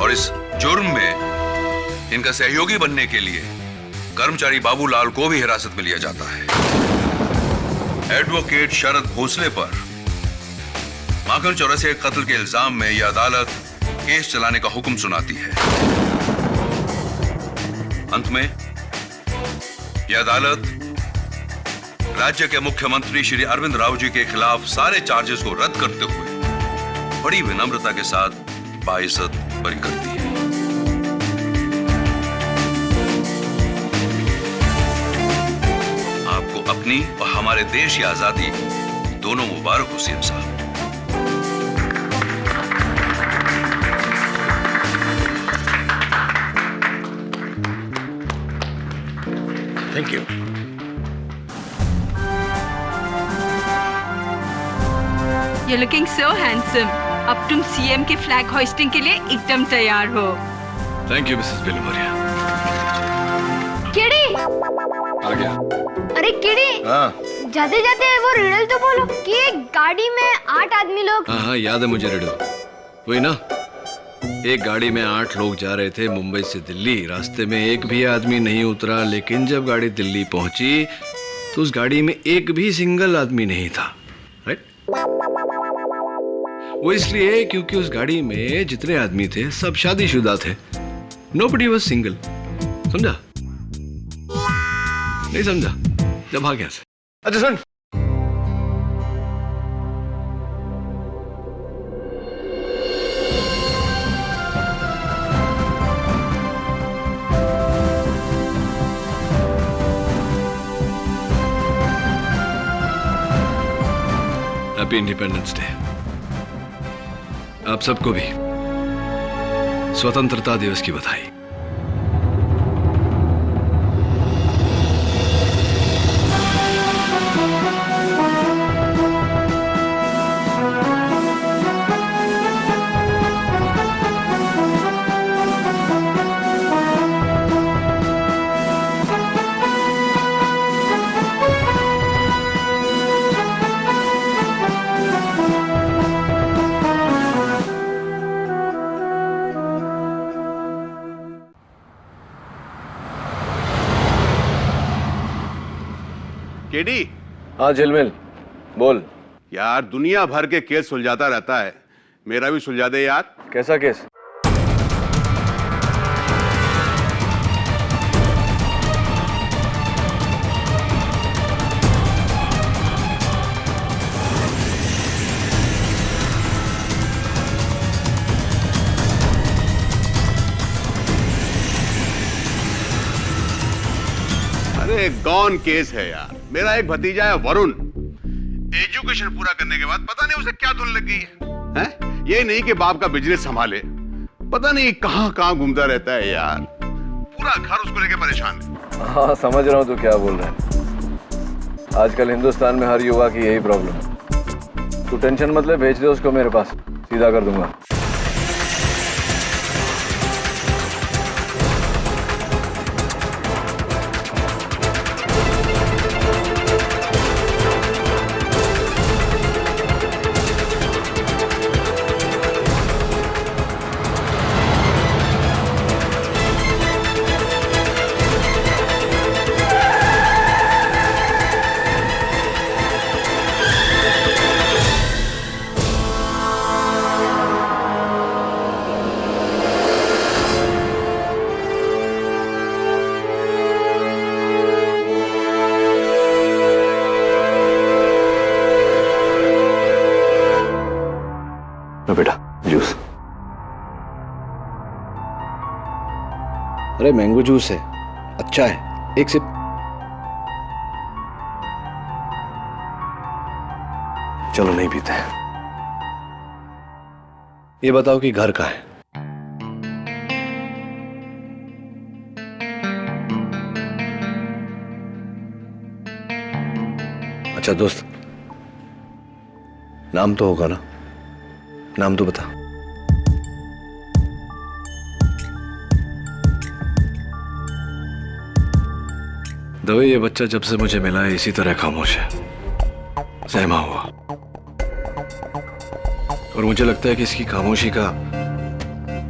और इस जुर्म में इनका सहयोगी बनने के लिए कर्मचारी बाबूलाल को भी हिरासत में लिया जाता है। एडवोकेट शरद भोसले पर माखन चौरसिया के कत्ल के इल्जाम में यह अदालत केस चलाने का हुक्म सुनाती है। अंत में यह अदालत राज्य के मुख्यमंत्री श्री अरविंद राव जी के खिलाफ सारे चार्जेस को रद्द करते हुए बड़ी विनम्रता के साथ बाइज्जत बरी करती है। आपको अपनी और हमारे देश की आजादी दोनों मुबारक हो सीएम साहब। Thank you. You're looking so handsome. अब तुम सीएम के फ्लैग होइस्टिंग के लिए एकदम तैयार हो। Thank you Mrs Bilimoria. किड़ी आ गया। अरे किड़ी, हाँ जाते जाते वो रिडल तो बोलो कि एक गाड़ी में 8 आदमी लोग। हाँ याद है मुझे रिडल। वही ना, एक गाड़ी में 8 लोग जा रहे थे मुंबई से दिल्ली। रास्ते में एक भी आदमी नहीं उतरा, लेकिन जब गाड़ी दिल्ली पहुंची तो उस गाड़ी में एक भी सिंगल आदमी नहीं था। राइट? वो इसलिए क्योंकि उस गाड़ी में जितने आदमी थे सब शादीशुदा थे। Nobody was single. समझा? नहीं समझा? जब भाग गया से। अच्छा सुन, हैप्पी इंडिपेंडेंस डे। आप सबको भी स्वतंत्रता दिवस की बधाई। केडी। हाँ झिलमिल, बोल। यार दुनिया भर के केस सुलझाता रहता है, मेरा भी सुलझा दे यार। कैसा केस? अरे गॉन केस है यार। मेरा एक भतीजा है वरुण, एजुकेशन पूरा करने के बाद पता नहीं उसे क्या धुन लग गई है? ये नहीं कि बाप का बिजनेस संभाले, पता नहीं कहां कहां घूमता रहता है यार। पूरा घर उसको लेके परेशान है। हाँ समझ रहा हूँ तू क्या बोल रहा है। आजकल हिंदुस्तान में हर युवा की यही प्रॉब्लम है। तू टेंशन मत ले, भेज दे उसको मेरे पास, सीधा कर दूंगा। बेटा जूस। अरे मैंगो जूस है, अच्छा है, एक सिप। चलो नहीं पीते हैं। ये बताओ कि घर कहाँ है? अच्छा दोस्त, नाम तो होगा ना? नाम तो बता। दवे, ये बच्चा जब से मुझे मिला है इसी तरह खामोश है, सहमा हुआ। और मुझे लगता है कि इसकी खामोशी का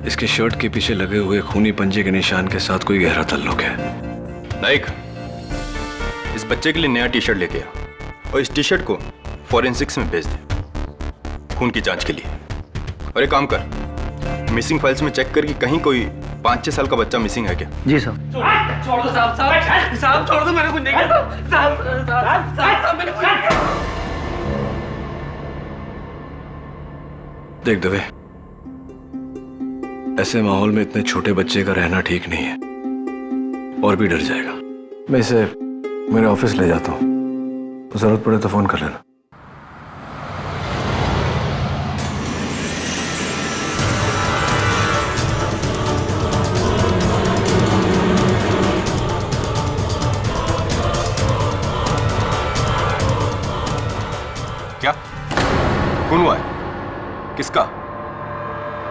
इसके शर्ट के पीछे लगे हुए खूनी पंजे के निशान के साथ कोई गहरा ताल्लुक है। नाइक, इस बच्चे के लिए नया टी शर्ट लेके आ और इस टी शर्ट को फॉरेंसिक्स में भेज दे खून की जांच के लिए। और एक काम कर, मिसिंग फाइल्स में चेक कर कि कहीं कोई 5-6 साल का बच्चा मिसिंग है क्या? जी साहब। छोड़ दो साहब, साहब छोड़ दो, मैंने कुछ नहीं किया साहब, मैंने कुछ। देख दवे, ऐसे माहौल में इतने छोटे बच्चे का रहना ठीक नहीं है, और भी डर जाएगा। मैं इसे मेरे ऑफिस ले जाता हूँ, जरूरत पड़े तो फोन कर लेना। क्या खून हुआ है? किसका?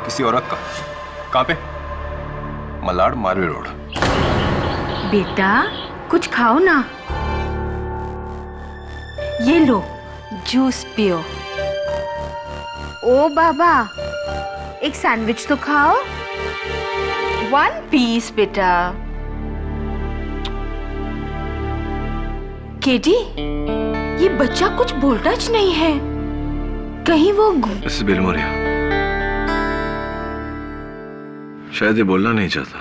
किसी औरत का? कहां पे? मलाड मारवी रोड। बेटा कुछ खाओ ना। ये लो जूस पियो। ओ बाबा एक सैंडविच तो खाओ। 1 पीस बेटा। केटी ये बच्चा कुछ बोलता ज नहीं है। कहीं वो मिसेस बिलमोरिया, शायद ये बोलना नहीं चाहता।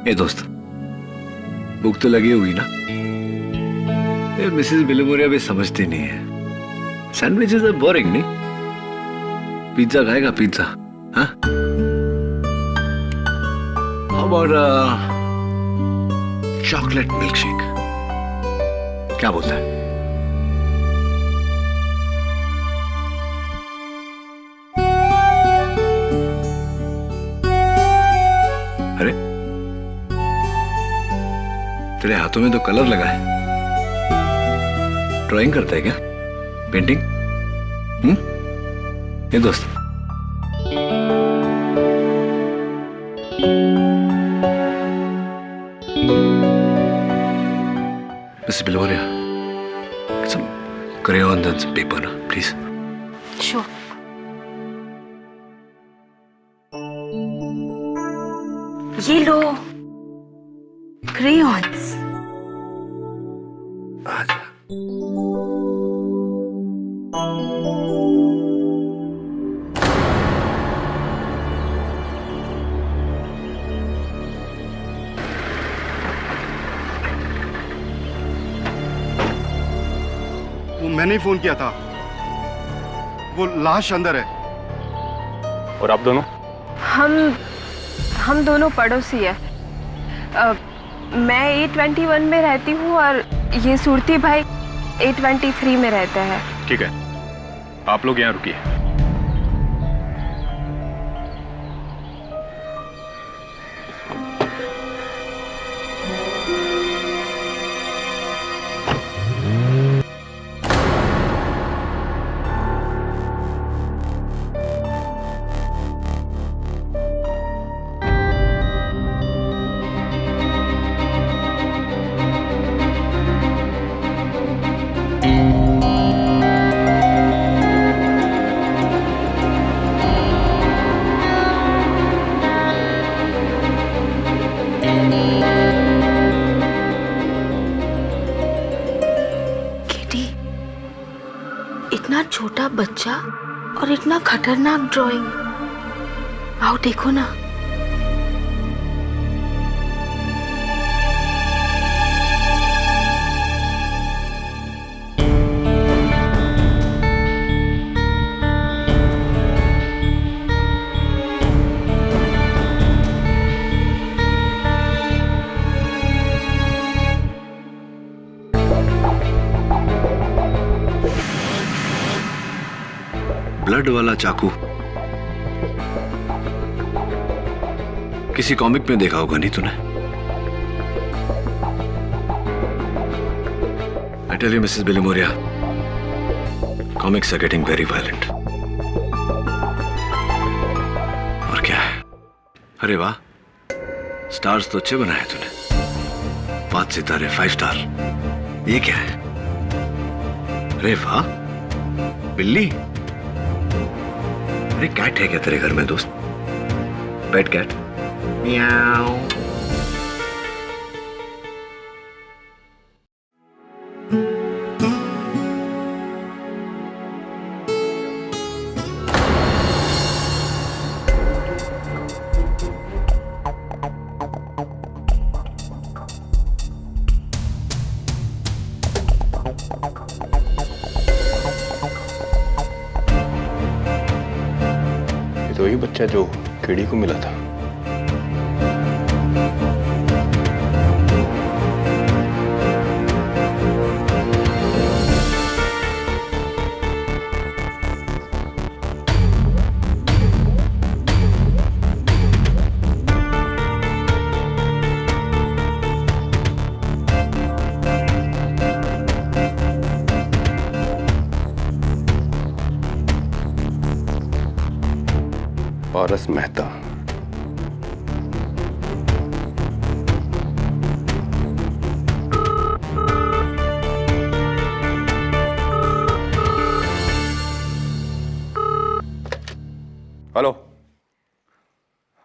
ए दोस्त, भूख तो लगी हुई ना? ये मिसेस बिलमोरिया भी समझती नहीं है। सैंडविचेस आर बोरिंग नहीं? पिज्जा खाएगा पिज्जा? हाँ? How about chocolate milk shake? क्या बोलता है? अरे तेरे हाथों में तो कलर लगा है। ड्राइंग करता है क्या? पेंटिंग? ये दोस्त, Miss Biloria, some crayons and some paper, na, please. Sure. ये लो crayons. आजा। वो मैंने ही फोन किया था। वो लाश अंदर है। और आप दोनों? हम दोनों पड़ोसी है। मैं A21 में रहती हूँ और ये सुरती भाई A23 में रहते हैं। ठीक है, आप लोग यहाँ रुकिए। इतना छोटा बच्चा और इतना खतरनाक ड्राइंग। आओ देखो ना। ब्लड वाला चाकू किसी कॉमिक में देखा होगा नहीं तूने? I tell you, Mrs. Bilomoria, comics are getting very violent. और क्या है? अरे वाह, स्टार्स तो अच्छे बनाए तूने। 5 सितारे, 5 स्टार। ये क्या है? अरे वाह, बिल्ली। अरे कैट है क्या तेरे घर में दोस्त? पेट कैट? म्याऊ। ये तो वही बच्चा जो केडी को मिला था। पारस मेहता। Hello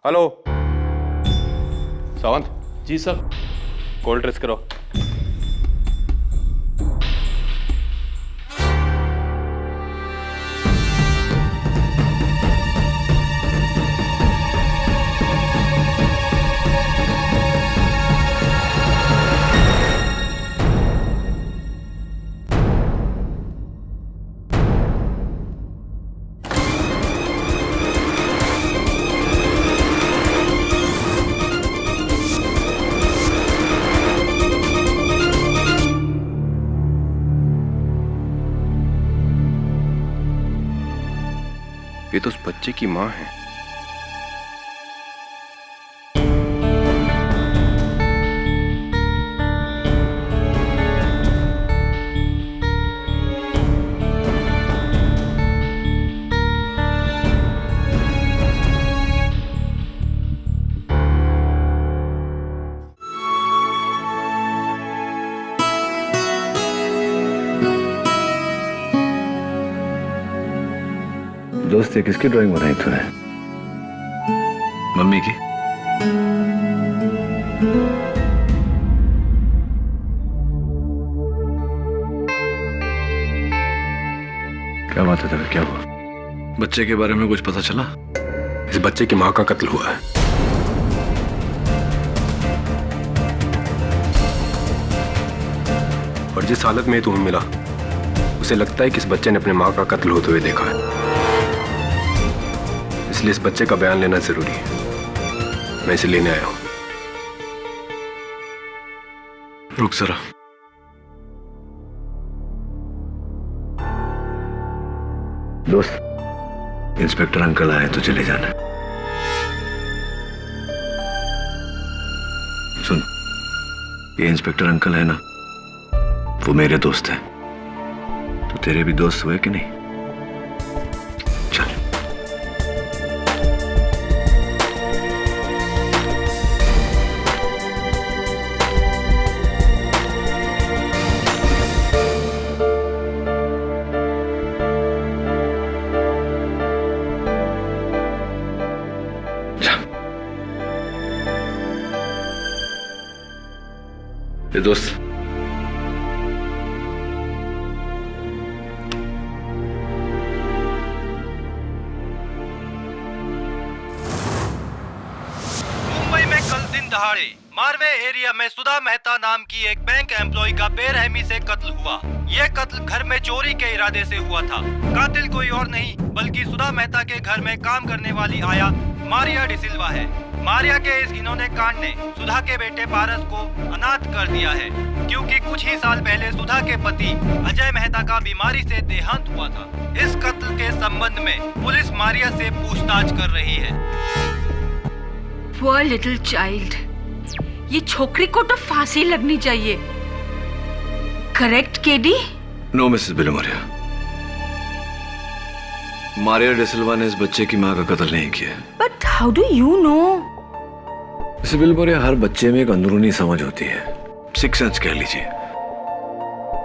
hello, Sawant. जी सर। कॉल ट्रेस करो। ये तो उस बच्चे की माँ है। दोस्त, ये किसकी ड्राइंग बनाई तूने? मम्मी की? क्या बात है तेरे, क्या हुआ? बच्चे के बारे में कुछ पता चला? इस बच्चे की माँ का कत्ल हुआ है। और जिस हालत में तुम्हें मिला, उसे लगता है कि इस बच्चे ने अपने माँ का कत्ल होते हुए देखा है। इसलिए इस बच्चे का बयान लेना जरूरी है। मैं इसे लेने आया हूं। रुक जरा। दोस्त, इंस्पेक्टर अंकल आए तो चले जाना। सुन, ये इंस्पेक्टर अंकल है ना, वो मेरे दोस्त हैं। तो तेरे भी दोस्त हुए कि नहीं? चल। ये दोस्त, मुंबई में कल दिन दहाड़े मारवे एरिया में सुधा मेहता नाम की एक बैंक एम्प्लॉय का बेरहमी से कत्ल हुआ। यह कत्ल घर में चोरी के इरादे से हुआ था। कातिल कोई और नहीं बल्कि सुधा मेहता के घर में काम करने वाली आया मारिया डिसिल्वा है। मारिया के इस घिनौने कांड ने सुधा के बेटे पारस को अनाथ कर दिया है, क्योंकि कुछ ही साल पहले सुधा के पति अजय मेहता का बीमारी से देहांत हुआ था। इस कत्ल के संबंध में पुलिस मारिया से पूछताछ कर रही है। Poor little child, ये छोकरी को तो फांसी लगनी चाहिए। Correct KD? No Mrs Bilimoria, Maria D'Silva ने इस बच्चे की माँ का कत्ल नहीं किया। But how do you know? Mrs Bilimoria, हर बच्चे में एक अंदरूनी समझ होती है, सिक्स सेंस कह लीजिए।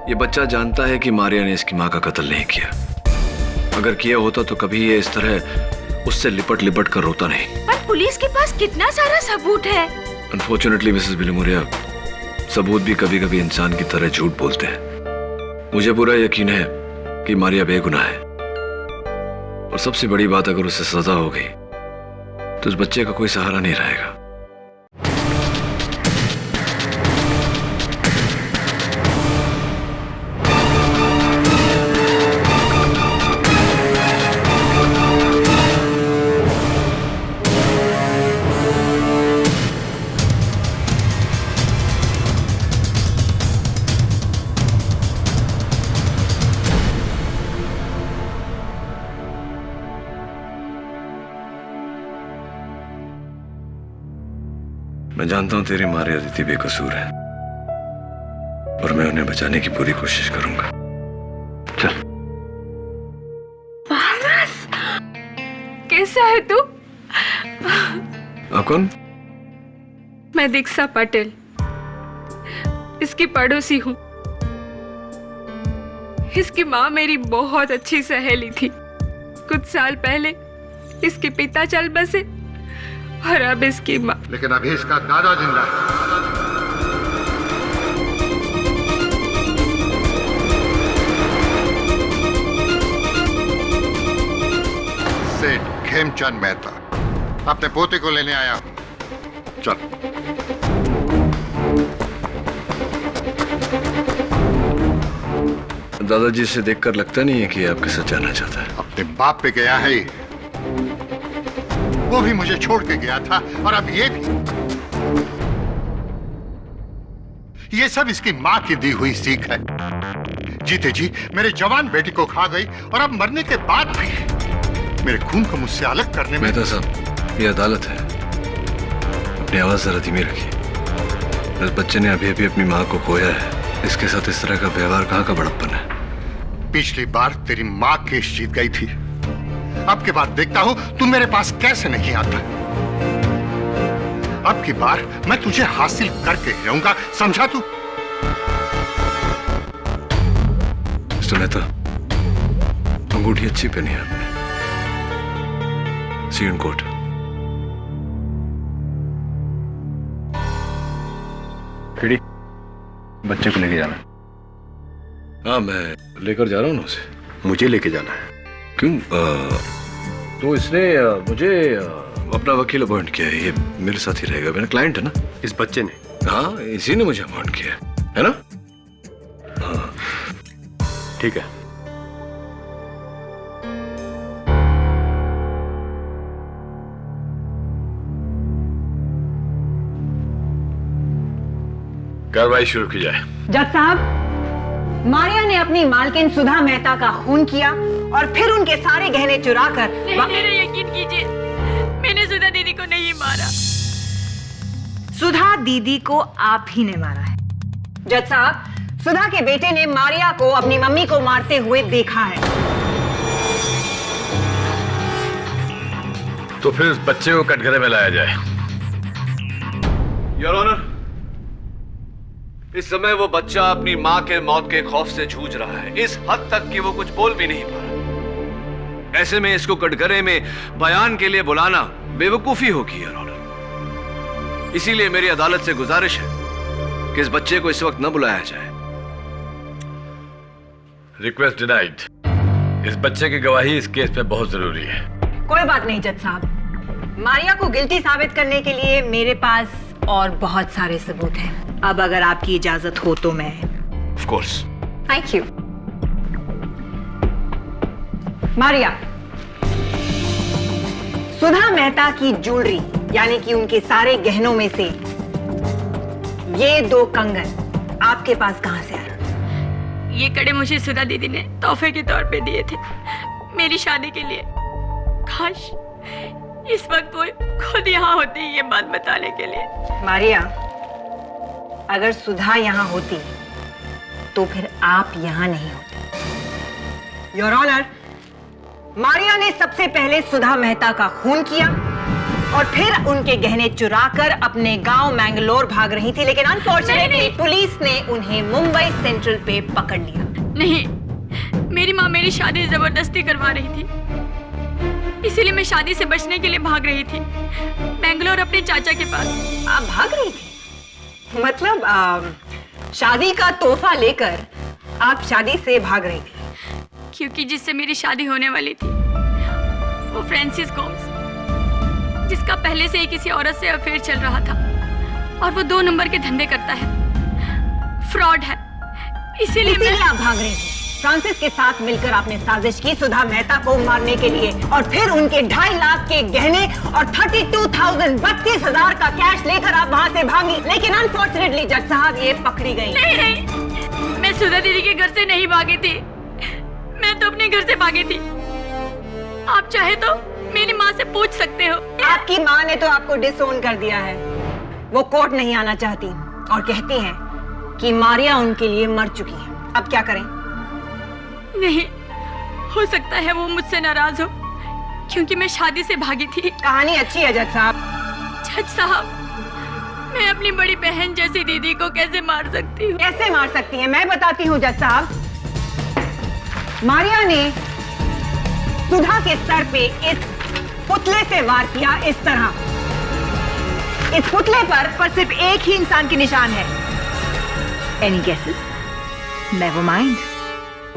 ये बच्चा जानता है कि मारिया ने इसकी माँ का कत्ल नहीं किया। अगर किया होता तो कभी ये इस तरह उससे लिपट लिपट कर रोता नहीं। पर पुलिस के पास कितना सारा सबूत है। अनफॉर्चुनेटली मिसेस बिलोमरिया, सबूत भी कभी कभी इंसान की तरह झूठ बोलते हैं। मुझे पूरा यकीन है कि मारिया बेगुनाह है, और सबसे बड़ी बात, अगर उसे सजा हो गई तो उस बच्चे का कोई सहारा नहीं रहेगा। जानता हूं तेरी माँ अदिति बेकसूर है और मैं उन्हें बचाने की पूरी कोशिश करूंगा। चल। कैसा है तू? आप कौन? मैं दीक्षा पटेल, इसकी पड़ोसी हूँ। इसकी माँ मेरी बहुत अच्छी सहेली थी। कुछ साल पहले इसके पिता चल बसे और अब इसकी माँ। लेकिन अभी इसका दादा जिंदा है। सेठ खेमचंद मेहता, अपने पोते को लेने आया हूं। चल। दादाजी से देखकर लगता नहीं है कि आपके साथ जाना चाहता है। अपने बाप पे गया है, वो भी मुझे छोड़ के गया था और अब ये भी। ये सब इसकी माँ की दी हुई सीख है। जीते जी मेरे जवान बेटी को खा गई और अब मरने के बाद भी मेरे खून को मुझसे अलग करने में। मेहता साहब, ये अदालत है, अपनी आवाज जरा धीमी रखिए। इस बच्चे ने अभी अभी अपनी माँ को खोया है, इसके साथ इस तरह का व्यवहार कहाँ का बड़प्पन है? पिछली बार तेरी माँ केस जीत गई थी, अब की बार देखता हूं तू मेरे पास कैसे नहीं आता। अब की बार मैं तुझे हासिल करके रहूंगा, समझा तू? मिस्टर मेहता, अंगूठी अच्छी पहनी है आपने। सी यू इन कोर्ट। खिड़ी, बच्चे को लेके जाना। हाँ, मैं लेकर जा रहा हूँ ना उसे। मुझे लेके जाना है। क्यों? तो इसने मुझे अपना वकील अपॉइंट किया है, ये मेरे साथ ही रहेगा, मेरा क्लाइंट है ना। इस बच्चे ने? हाँ, इसी ने मुझे अपॉइंट किया है ना। हाँ ठीक है। कार्रवाई शुरू की जाए। जज साहब, मारिया ने अपनी मालकिन सुधा मेहता का खून किया और फिर उनके सारे गहने चुरा कर। मेरा यकीन कीजिए, मैंने सुधा दीदी को नहीं मारा। सुधा दीदी को आप ही ने मारा है। जज साहब, सुधा के बेटे ने मारिया को अपनी मम्मी को मारते हुए देखा है। तो फिर उस बच्चे को कटघरे में लाया जाए। योर ऑनर, इस समय वो बच्चा अपनी मां के मौत के खौफ से जूझ रहा है, इस हद तक कि वो कुछ बोल भी नहीं पा रहा। ऐसे में इसको कटघरे में बयान के लिए बुलाना बेवकूफी होगी योर ऑनर। इसीलिए मेरी अदालत से गुजारिश है कि इस बच्चे को इस वक्त न बुलाया जाए। Request denied. इस बच्चे की गवाही इस केस में बहुत जरूरी है। कोई बात नहीं जज साहब, मारिया को गिल्टी साबित करने के लिए मेरे पास और बहुत सारे सबूत हैं। अब अगर आपकी इजाजत हो तो मैं। Of course. Thank you. Maria, Sudha Mehta की ज्वेलरी यानी कि उनके सारे गहनों में से ये 2 कंगन आपके पास कहां से आए? ये कड़े मुझे सुधा दीदी ने तोहफे के तौर पे दिए थे मेरी शादी के लिए। काश इस वक्त वो खुद यहाँ होती ये बात बताने के लिए। मारिया, अगर सुधा यहाँ होती तो फिर आप यहाँ नहीं होते। योर ऑनर, मारिया ने सबसे पहले सुधा मेहता का खून किया और फिर उनके गहने चुराकर अपने गांव मैंगलोर भाग रही थी, लेकिन अनफॉर्चुनेटली पुलिस ने उन्हें मुंबई सेंट्रल पे पकड़ लिया। नहीं, मेरी माँ मेरी शादी जबरदस्ती करवा रही थी, इसीलिए मैं शादी से बचने के लिए भाग रही थी बेंगलोर अपने चाचा के पास। आप भाग रही थी? मतलब शादी का तोहफा लेकर आप शादी से भाग रही थी? क्योंकि जिससे मेरी शादी होने वाली थी वो फ्रांसिस गोम्स, जिसका पहले से ही किसी औरत से अफेयर चल रहा था और वो 2 नंबर के धंधे करता है, फ्रॉड है। इसीलिए आप भाग रही थी। फ्रांसिस के साथ मिलकर आपने साजिश की सुधा मेहता को मारने के लिए और फिर उनके 2.5 लाख के गहने और 32,000 का कैश लेकर आप वहां से भागी। लेकिन अनफॉर्चुनेटली जज साहब ये पकड़ी गई। नहीं, मैं सुधा दीदी के घर से नहीं भागी थी, मैं तो अपने घर से भागी थी। आप चाहे तो मेरी माँ से पूछ सकते हो। आपकी माँ ने तो आपको डिसोन कर दिया है। वो कोर्ट नहीं आना चाहती और कहती हैं कि मारिया उनके लिए मर चुकी है। अब क्या करें? नहीं, हो सकता है वो मुझसे नाराज हो क्योंकि मैं शादी से भागी थी। कहानी अच्छी है जज साहब। जज साहब, मैं अपनी बड़ी बहन जैसी दीदी को कैसे मार सकती हूँ? कैसे मार सकती हैं? मैं बताती हूँ जज साहब। मारिया ने सुधा के सर पे इस पुतले से वार किया, इस तरह। इस पुतले पर सिर्फ एक ही इंसान के निशान है। Any guesses? Never mind.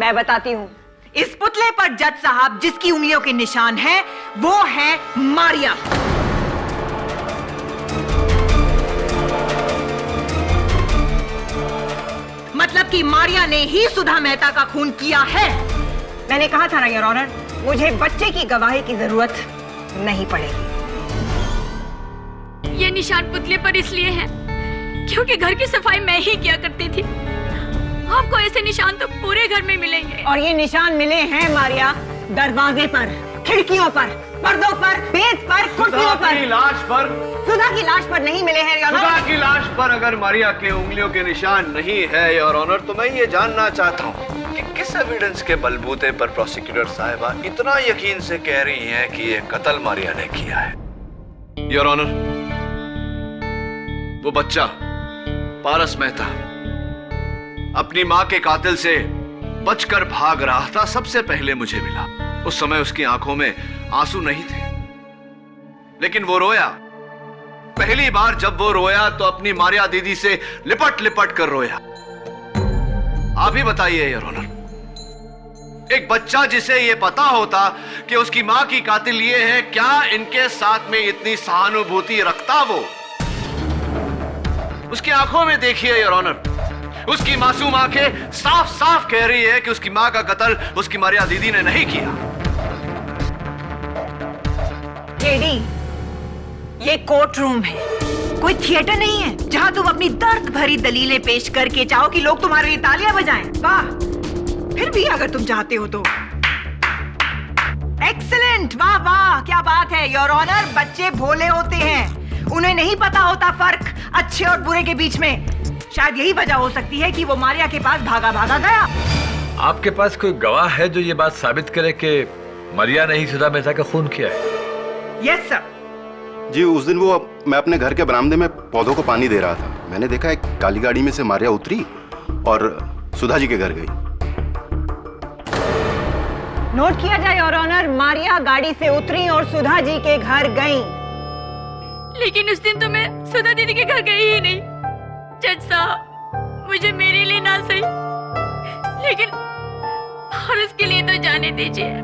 मैं बताती हूँ। इस पुतले पर जज साहब जिसकी उंगलियों के निशान है वो है मारिया। मतलब कि मारिया ने ही सुधा मेहता का खून किया है। मैंने कहा था ना योर ऑनर, मुझे बच्चे की गवाही की जरूरत नहीं पड़ेगी। ये निशान पुतले पर इसलिए है क्योंकि घर की सफाई मैं ही किया करती थी। आपको ऐसे निशान तो पूरे घर में मिलेंगे। और ये निशान मिले हैं मारिया दरवाजे पर, खिड़कियों पर, पर्दों पर, मेज पर, कुर्सियों पर। लाश पर? सुधा की लाश पर नहीं मिले हैं योर ऑनर। सुधा की लाश पर अगर मारिया के उंगलियों के निशान नहीं है योर ऑनर, तो मैं ये जानना चाहता हूँ कि किस एविडेंस के बलबूते पर प्रोसिक्यूटर साहिबा इतना यकीन से कह रही हैं कि ये कत्ल मारिया ने किया है। योर ऑनर, वो बच्चा पारस मेहता अपनी मां के कातिल से बचकर भाग रहा था, सबसे पहले मुझे मिला। उस समय उसकी आंखों में आंसू नहीं थे, लेकिन वो रोया। पहली बार जब वो रोया तो अपनी मारिया दीदी से लिपट लिपट कर रोया। आप ही बताइए योर ऑनर, एक बच्चा जिसे ये पता होता कि उसकी मां की कातिल ये है, क्या इनके साथ में इतनी सहानुभूति रखता? वो उसकी आंखों में देखिए योर ऑनर, उसकी मासूम आंखें साफ साफ कह रही है कि उसकी मां का कत्ल उसकी मारिया दीदी ने नहीं किया। जेडी, ये कोर्ट रूम है, कोई थिएटर नहीं है जहां तुम अपनी दर्द भरी दलीलें पेश करके चाहो कि लोग तुम्हारे लिए तालियां बजाएं। वाह, फिर भी अगर तुम चाहते हो तो। एक्सीलेंट, वाह वाह, क्या बात है योर ऑनर। बच्चे भोले होते हैं, उन्हें नहीं पता होता फर्क अच्छे और बुरे के बीच में। शायद यही वजह हो सकती है कि वो मारिया के पास भागा भागा गया। आपके पास कोई गवाह है जो ये बात साबित करे कि मारिया ने ही सुधा मेहता का खून किया है? Yes sir. जी, उस दिन मैं अपने घर के बरामदे में पौधों को पानी दे रहा था। मैंने देखा एक काली गाड़ी में से मारिया उतरी और सुधा जी के घर गई। नोट किया जाए योर ऑनर, मारिया गाड़ी से उतरी और सुधा जी के घर गई। लेकिन उस दिन तो मैं सुधा दीदी के घर गई ही नहीं। जज साहब, मुझे मेरे लिए ना सही, लेकिन और उसके लिए तो जाने दीजिए।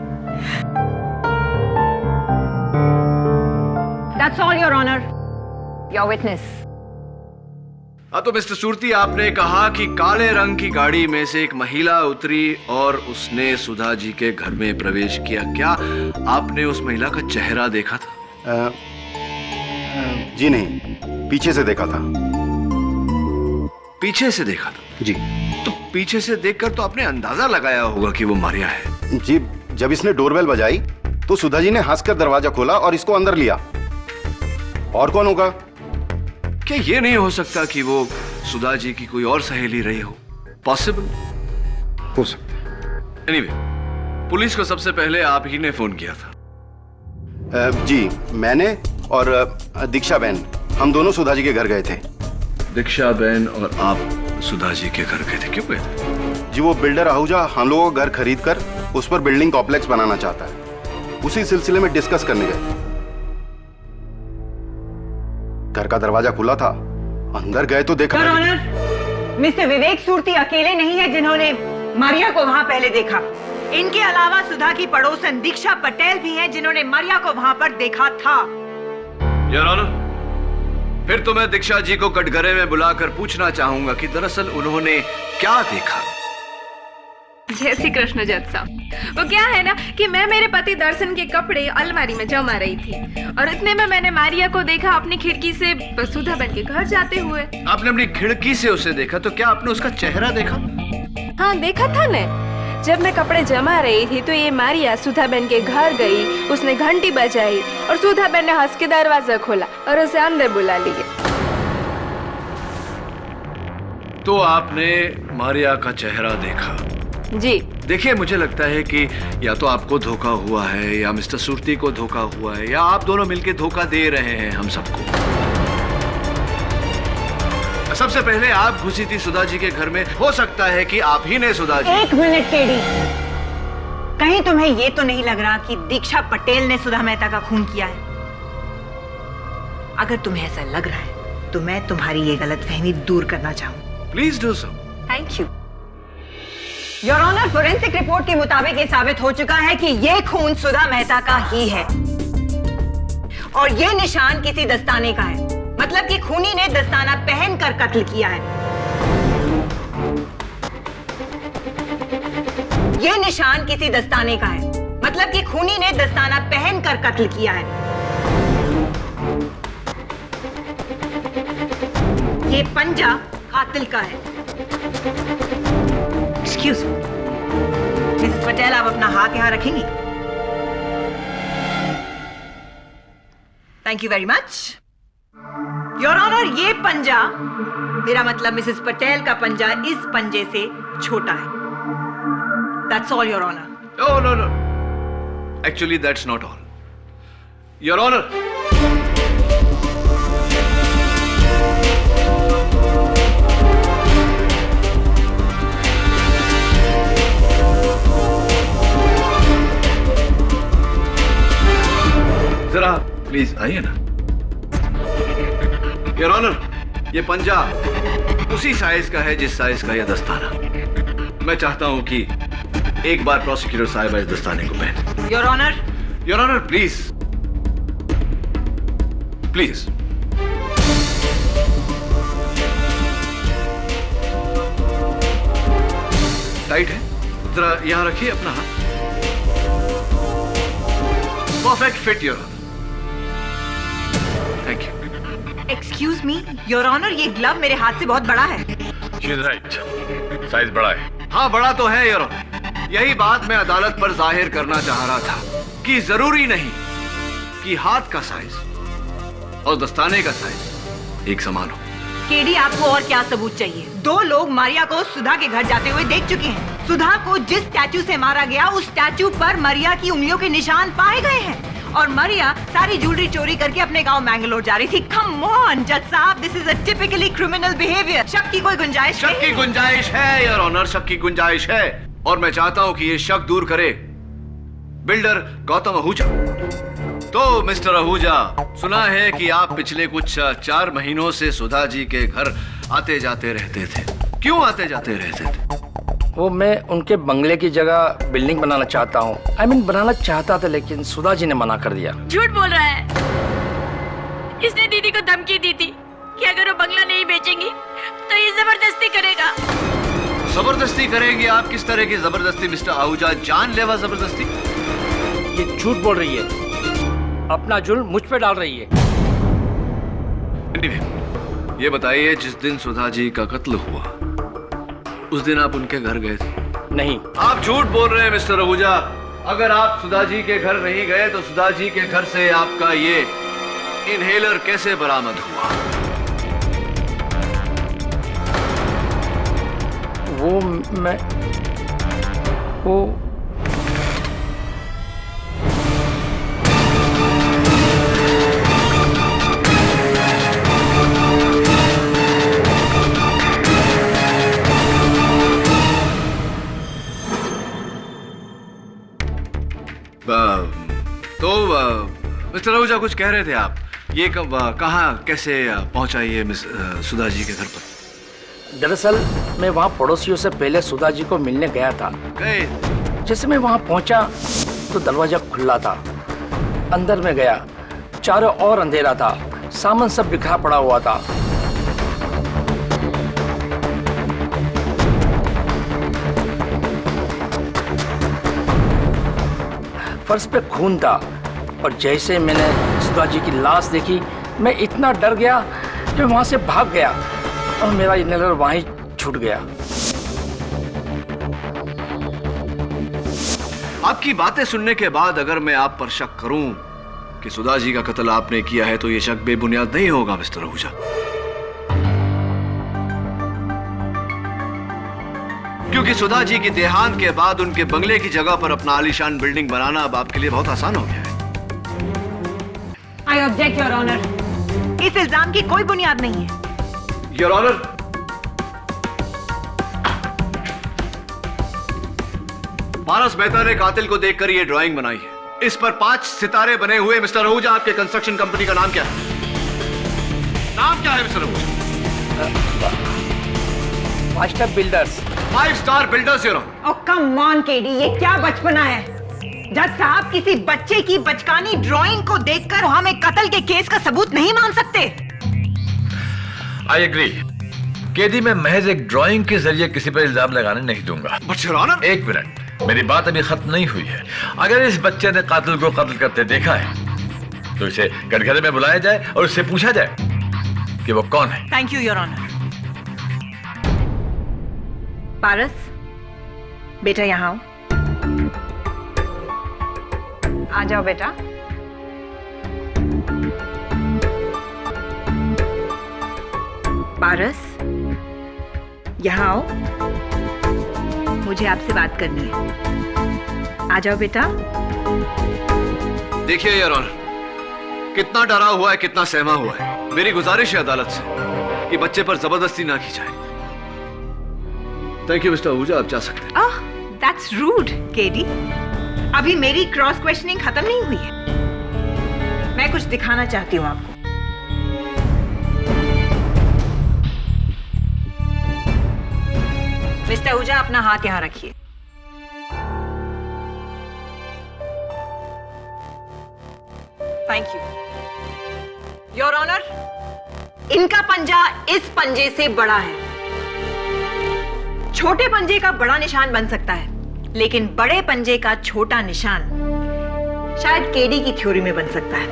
That's all, Your Honor. Your witness. हाँ, तो मिस्टर सूरती, आपने कहा कि काले रंग की गाड़ी में से एक महिला उतरी और उसने सुधा जी के घर में प्रवेश किया। क्या आपने उस महिला का चेहरा देखा था? जी नहीं, पीछे से देखा था। पीछे से देखा था? जी। तो पीछे से देखकर तो आपने अंदाजा लगाया होगा कि वो मारिया है। जी, जब इसने डोरबेल बजाई तो सुधा जी ने हंसकर दरवाजा खोला और इसको अंदर लिया। और कौन होगा? क्या ये नहीं हो सकता कि वो सुधा जी की कोई और सहेली रही हो? पॉसिबल हो सकता। एनीवे, पुलिस को सबसे पहले आप ही ने फोन किया था। जी, मैंने और दीक्षा बहन, हम दोनों सुधा जी के घर गए थे। दीक्षा बहन और आप सुधा जी के घर गए थे? क्यों गए थे? जी, वो बिल्डर आहूजा हम लोगों का घर खरीद कर उस पर बिल्डिंग कॉम्प्लेक्स बनाना चाहता है। उसी सिलसिले में डिस्कस करने गए। घर का दरवाजा खुला था, अंदर गए तो देखा। योर ऑनर, मिस्टर विवेक सूरती अकेले नहीं है जिन्होंने मारिया को वहां पहले देखा। इनके अलावा सुधा की पड़ोसन दीक्षा पटेल भी हैं जिन्होंने मारिया को वहां पर देखा था। योर ऑनर, फिर तो मैं दीक्षा जी को कटघरे में बुलाकर पूछना चाहूंगा कि दरअसल उन्होंने क्या देखा। जय श्री कृष्ण जज साहब। वो क्या है ना कि मैं मेरे पति दर्शन के कपड़े अलमारी में जमा रही थी और इतने में मैंने मारिया को देखा अपनी खिड़की से सुधा बहन के घर जाते हुए। आपने अपनी खिड़की से उसे देखा, तो क्या आपने उसका चेहरा देखा? हाँ, देखा था ना। जब मैं कपड़े जमा रही थी तो ये मारिया सुधा बहन के घर गई, उसने घंटी बजाई और सुधा बहन ने हंस के दरवाजा खोला और उसे अंदर बुला लिया। तो आपने मारिया का चेहरा देखा? जी। देखिए, मुझे लगता है कि या तो आपको धोखा हुआ है या मिस्टर सुरती को धोखा हुआ है या आप दोनों मिलकर धोखा दे रहे हैं हम सबको। सबसे पहले आप घुसी थी सुधा जी के घर में, हो सकता है कि आप ही ने सुधा जी। एक मिनट केडी, कहीं तुम्हें ये तो नहीं लग रहा कि दीक्षा पटेल ने सुधा मेहता का खून किया है? अगर तुम्हें ऐसा लग रहा है तो मैं तुम्हारी ये गलतफहमी दूर करना चाहूँ। Please do so. Thank you. Your honour, forensic report के मुताबिक ये साबित हो चुका है कि ये खून सुधा मेहता का ही है और ये निशान किसी दस्ताने का है। मतलब कि खूनी ने दस्ताना पहनकर कत्ल किया है। ये निशान किसी दस्ताने का है। मतलब कि खूनी ने दस्ताना पहनकर कत्ल किया है। ये पंजा कातिल का है। एक्सक्यूज मी, मिसेस पटेल, आप अपना हाथ यहां रखेंगी? Thank you very much. Your honour, ये पंजा, मेरा मतलब मिसेस पटेल का पंजा, इस पंजे से छोटा है। That's all, Your Honor. No. Actually, that's not all. Your Honor. जरा प्लीज आइए ना। योर ऑनर, ये पंजा उसी साइज का है जिस साइज का यह दस्ताना। मैं चाहता हूं कि एक बार प्रोसिक्यूटर साहिबा इस दस्ताने को पहने। Your honour. Your honour, please please. Tight है, जरा यहां रखिए अपना हाथ। Perfect fit your honour. Thank you. Excuse me your honour, ये ग्लव मेरे हाथ से बहुत बड़ा है। शी इज राइट, साइज बड़ा है। हाँ, बड़ा तो है योर ऑनर। यही बात मैं अदालत पर जाहिर करना चाह रहा था कि जरूरी नहीं कि हाथ का साइज और दस्ताने का साइज एक समान हो। केडी, आपको और क्या सबूत चाहिए? 2 लोग मारिया को सुधा के घर जाते हुए देख चुके हैं। सुधा को जिस स्टैचू से मारा गया, उस स्टैचू पर मारिया की उंगलियों के निशान पाए गए हैं और मारिया सारी ज्वेलरी चोरी करके अपने गांव मैंगलोर जा रही थी। कम ऑन जज साहब, this is a typically criminal behaviour. शक की कोई गुंजाइश? शक की गुंजाइश है योर ऑनर, शक की गुंजाइश है और मैं चाहता हूं कि ये शक दूर करे बिल्डर गौतम आहूजा। तो मिस्टर आहूजा, सुना है कि आप पिछले कुछ 4 महीनों से सुधा जी के घर आते जाते रहते थे। क्यों आते जाते रहते थे? वो मैं उनके बंगले की जगह बिल्डिंग बनाना चाहता हूँ। I mean, बनाना चाहता था, लेकिन सुधा जी ने मना कर दिया। झूठ बोल रहा है। इसने दीदी को धमकी दी थी कि अगर वो बंगला नहीं बेचेंगी तो ये जबरदस्ती करेगा। जबरदस्ती करेगी? आप किस तरह की जबरदस्ती मिस्टर आहूजा? जानलेवा जबरदस्ती? ये झूठ बोल रही है, अपना जुल्म मुझ पे डाल रही है। ये बताइए, जिस दिन सुधा जी का कत्ल हुआ उस दिन आप उनके घर गए थे? नहीं। आप झूठ बोल रहे हैं मिस्टर आहूजा। अगर आप सुधा जी के घर नहीं गए तो सुधा जी के घर से आपका ये इनहेलर कैसे बरामद हुआ? वो तो मिस्टर आहूजा, कुछ कह रहे थे आप। ये कहाँ कैसे पहुंचा ये मिस सुधा जी के घर पर? दरअसल मैं वहाँ पड़ोसियों से पहले सुधा जी को मिलने गया था। गए? जैसे मैं वहाँ पहुँचा तो दरवाजा खुला था। अंदर में गया, चारों ओर अंधेरा था, सामान सब बिखरा पड़ा हुआ था। फर्श पे खून था और जैसे मैंने सुधा जी की लाश देखी, मैं इतना डर गया कि वहां से भाग गया और मेरा इनहेलर वहीं छूट गया। आपकी बातें सुनने के बाद अगर मैं आप पर शक करूं कि सुधा जी का कत्ल आपने किया है तो ये शक बेबुनियाद नहीं होगा मिस्टर आहूजा। क्योंकि सुधा जी की देहांत के बाद उनके बंगले की जगह पर अपना आलीशान बिल्डिंग बनाना अब आपके लिए बहुत आसान हो गया है। I object your honour. इस इल्जाम की कोई बुनियाद नहीं है। योर ऑनर, पारस मेहता ने कातिल को देखकर ये ड्राइंग बनाई है। इस पर 5 सितारे बने हुए। मिस्टर आहूजा, आपके कंस्ट्रक्शन कंपनी का नाम क्या है? नाम क्या है mister Ahuja? 5 star builders. 5 star builders your honour. Oh come on KD, ये क्या बचपना है? जज साहब, किसी बच्चे की बचकानी ड्राइंग को देखकर हमें कत्ल के केस का सबूत नहीं मान सकते। I agree. केडी में महज एक ड्राइंग के जरिए किसी पर इल्जाम लगाने नहीं दूंगा। बट योर ऑनर, एक मिनट, मेरी बात अभी खत्म नहीं हुई है। अगर इस बच्चे ने कातिल को कत्ल करते देखा है तो इसे कटघरे में बुलाया जाए और उससे पूछा जाए कि वो कौन है। Thank you your honour. Paras, बेटा यहाँ आओ। आ जाओ बेटा। पारस, यहाँ आओ, मुझे आपसे बात करनी है। आ जाओ बेटा। देखिए योर ऑनर, कितना डरा हुआ है, कितना सहमा हुआ है। मेरी गुजारिश है अदालत से कि बच्चे पर जबरदस्ती ना की जाए। थैंक यू मिस्टर आहूजा, आप जा सकते हैं। ओह, दैट्स रूड केडी। अभी मेरी क्रॉस क्वेश्चनिंग खत्म नहीं हुई है। मैं कुछ दिखाना चाहती हूँ आपको। मिस्टर आहूजा, अपना हाथ यहाँ रखिए। Thank you your honour. इनका पंजा इस पंजे से बड़ा है। छोटे पंजे का बड़ा निशान बन सकता है, लेकिन बड़े पंजे का छोटा निशान शायद केडी की थ्योरी में बन सकता है।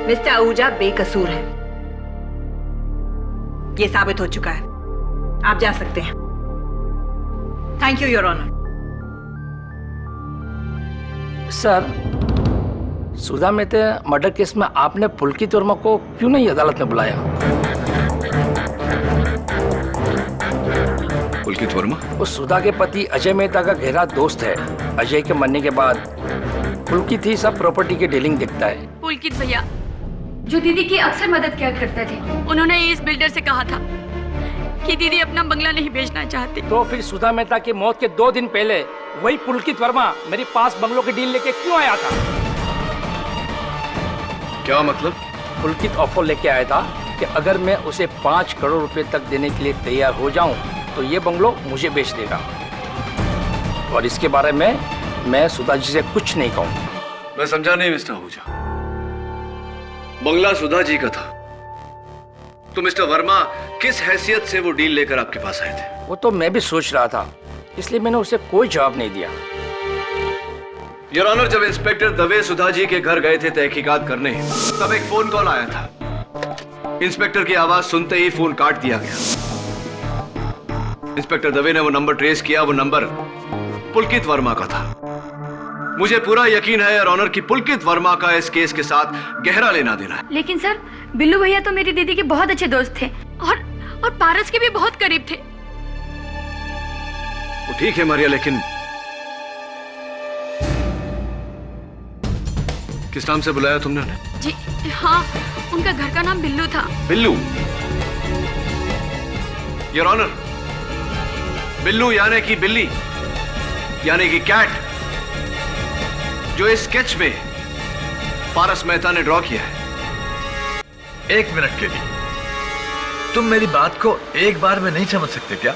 मिस्टर आहूजा बेकसूर है, यह साबित हो चुका है। आप जा सकते हैं। Thank you your honour. Sir, Sudha Mehta murder case में आपने पुलकित वर्मा को क्यों नहीं अदालत में बुलाया? पुलकित वर्मा? उस सुधा के पति अजय मेहता का गहरा दोस्त है। अजय के मरने के बाद पुलकित ही सब प्रॉपर्टी की डीलिंग देखता है। पुलकित भैया जो दीदी की अक्सर मदद किया करते थे, उन्होंने इस बिल्डर से कहा था कि दीदी अपना बंगला नहीं बेचना चाहती। तो फिर सुधा मेहता की मौत के 2 दिन पहले वही पुलकित वर्मा मेरे पास बंगलों की डील लेके क्यों आया था? क्या मतलब? पुलकित ऑफर लेके आया था कि अगर मैं उसे 5 करोड़ रुपए तक देने के लिए तैयार हो जाऊं तो ये बंगलो मुझे बेच देगा, और इसके बारे में मैं सुधा जी से कुछ नहीं कहूंगा। मैं समझा नहीं मिस्टर आहूजा। बंगला सुधा जी का था तो मिस्टर वर्मा किस हैसियत से वो डील लेकर आपके पास आए थे? वो तो मैं भी सोच रहा था, इसलिए मैंने उसे कोई जवाब नहीं दिया। योर ऑनर, जब इंस्पेक्टर दवे सुधा जी के घर गए थे तहकीकात करने, तब एक फोन कॉल आया था। इंस्पेक्टर की आवाज सुनते ही फोन काट दिया गया। इंस्पेक्टर दवे ने वो नंबर ट्रेस किया। वो नंबर पुलकित वर्मा का था। मुझे पूरा यकीन है योर ऑनर कि पुलकित वर्मा का इस केस के साथ गहरा लेना देना है। लेकिन सर, बिल्लू भैया तो मेरी दीदी के बहुत अच्छे दोस्त थे और पारस के भी बहुत करीब थे। वो ठीक है मारिया, लेकिन किस नाम से बुलाया तुमने उन्हें? जी हाँ, उनका घर का नाम बिल्लू था। बिल्लू? योर ऑनर, बिल्लू यानी कि बिल्ली, यानी कि कैट, जो इस स्केच में पारस मेहता ने ड्रॉ किया है। एक मिनट के लिए, तुम मेरी बात को एक बार में नहीं समझ सकते क्या?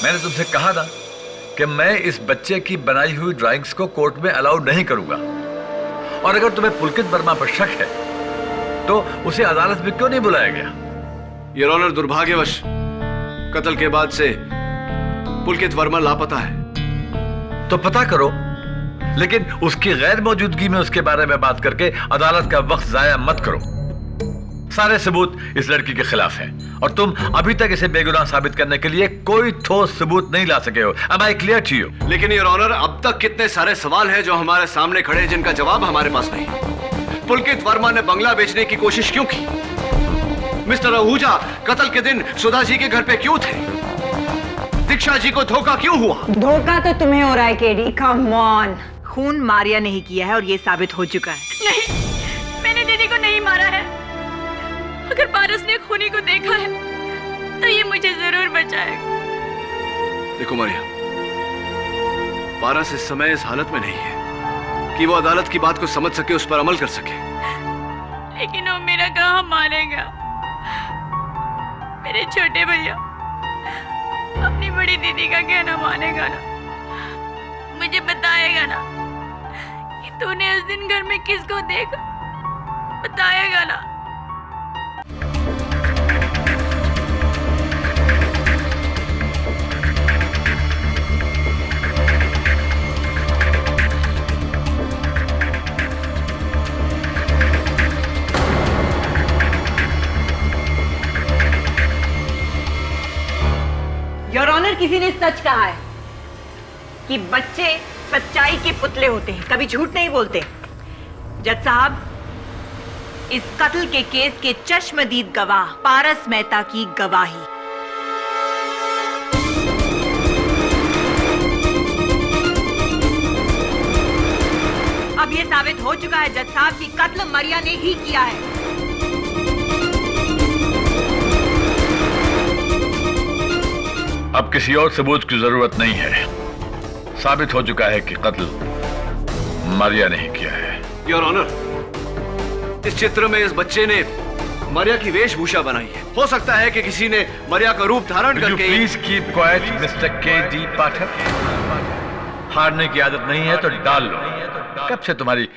मैंने तुमसे कहा था कि मैं इस बच्चे की बनाई हुई ड्राइंग्स को कोर्ट में अलाउड नहीं करूंगा, और अगर तुम्हें पुलकित वर्मा पर शक है तो उसे अदालत में क्यों नहीं बुलाया गया? योर ऑनर, दुर्भाग्यवश कत्ल के बाद से पुलकित वर्मा लापता है। तो पता करो, लेकिन उसकी गैर मौजूदगी में उसके बारे में बात करके अदालत का वक्त जाया मत करो। सारे सबूत इस लड़की के खिलाफ हैं और तुम अभी तक इसे बेगुनाह साबित करने के लिए कोई ठोस सबूत नहीं ला सके हो। Am I clear to you? लेकिन योर ऑनर, अब तक कितने सारे सवाल हैं जो हमारे सामने खड़े हैं जिनका जवाब हमारे पास नहीं। पुलकित वर्मा ने बंगला बेचने की कोशिश क्यों की? मिस्टर आहूजा कत्ल के दिन सुधा जी के घर पे क्यों थे? दीक्षा जी को धोखा क्यों हुआ? धोखा तो तुम्हें हो रहा है केडी, कम ऑन। खून मारिया नहीं किया है और ये साबित हो चुका है। नहीं, मैंने दीदी को नहीं मारा है। अगर पारस ने खूनी को देखा है तो ये मुझे जरूर बचाएगा। देखो मारिया, पारस इस समय इस हालत में नहीं है कि वो अदालत की बात को समझ सके, उस पर अमल कर सके। लेकिन वो मेरा कहाँ मानेगा? मेरे छोटे भैया अपनी बड़ी दीदी का कहना मानेगा ना? मुझे बताएगा ना कि तूने उस दिन घर में किसको देखा? बताएगा ना? योर ऑनर, किसी ने सच कहा है कि बच्चे सच्चाई के पुतले होते हैं, कभी झूठ नहीं बोलते। जज साहब, इस कत्ल के केस के चश्मदीद गवाह पारस मेहता की गवाही। अब यह साबित हो चुका है जज साहब कि कत्ल मारिया ने ही किया है। अब किसी और सबूत की जरूरत नहीं है। साबित हो चुका है कि कत्ल मारिया ने ही किया है। योर ऑनर, इस चित्र में इस बच्चे ने मारिया की वेशभूषा बनाई है। हो सकता है कि किसी ने मारिया का रूप धारण करके। Please keep quiet mister KD. Pathak. हारने की आदत नहीं है तो डाल लो। कब से तुम्हारी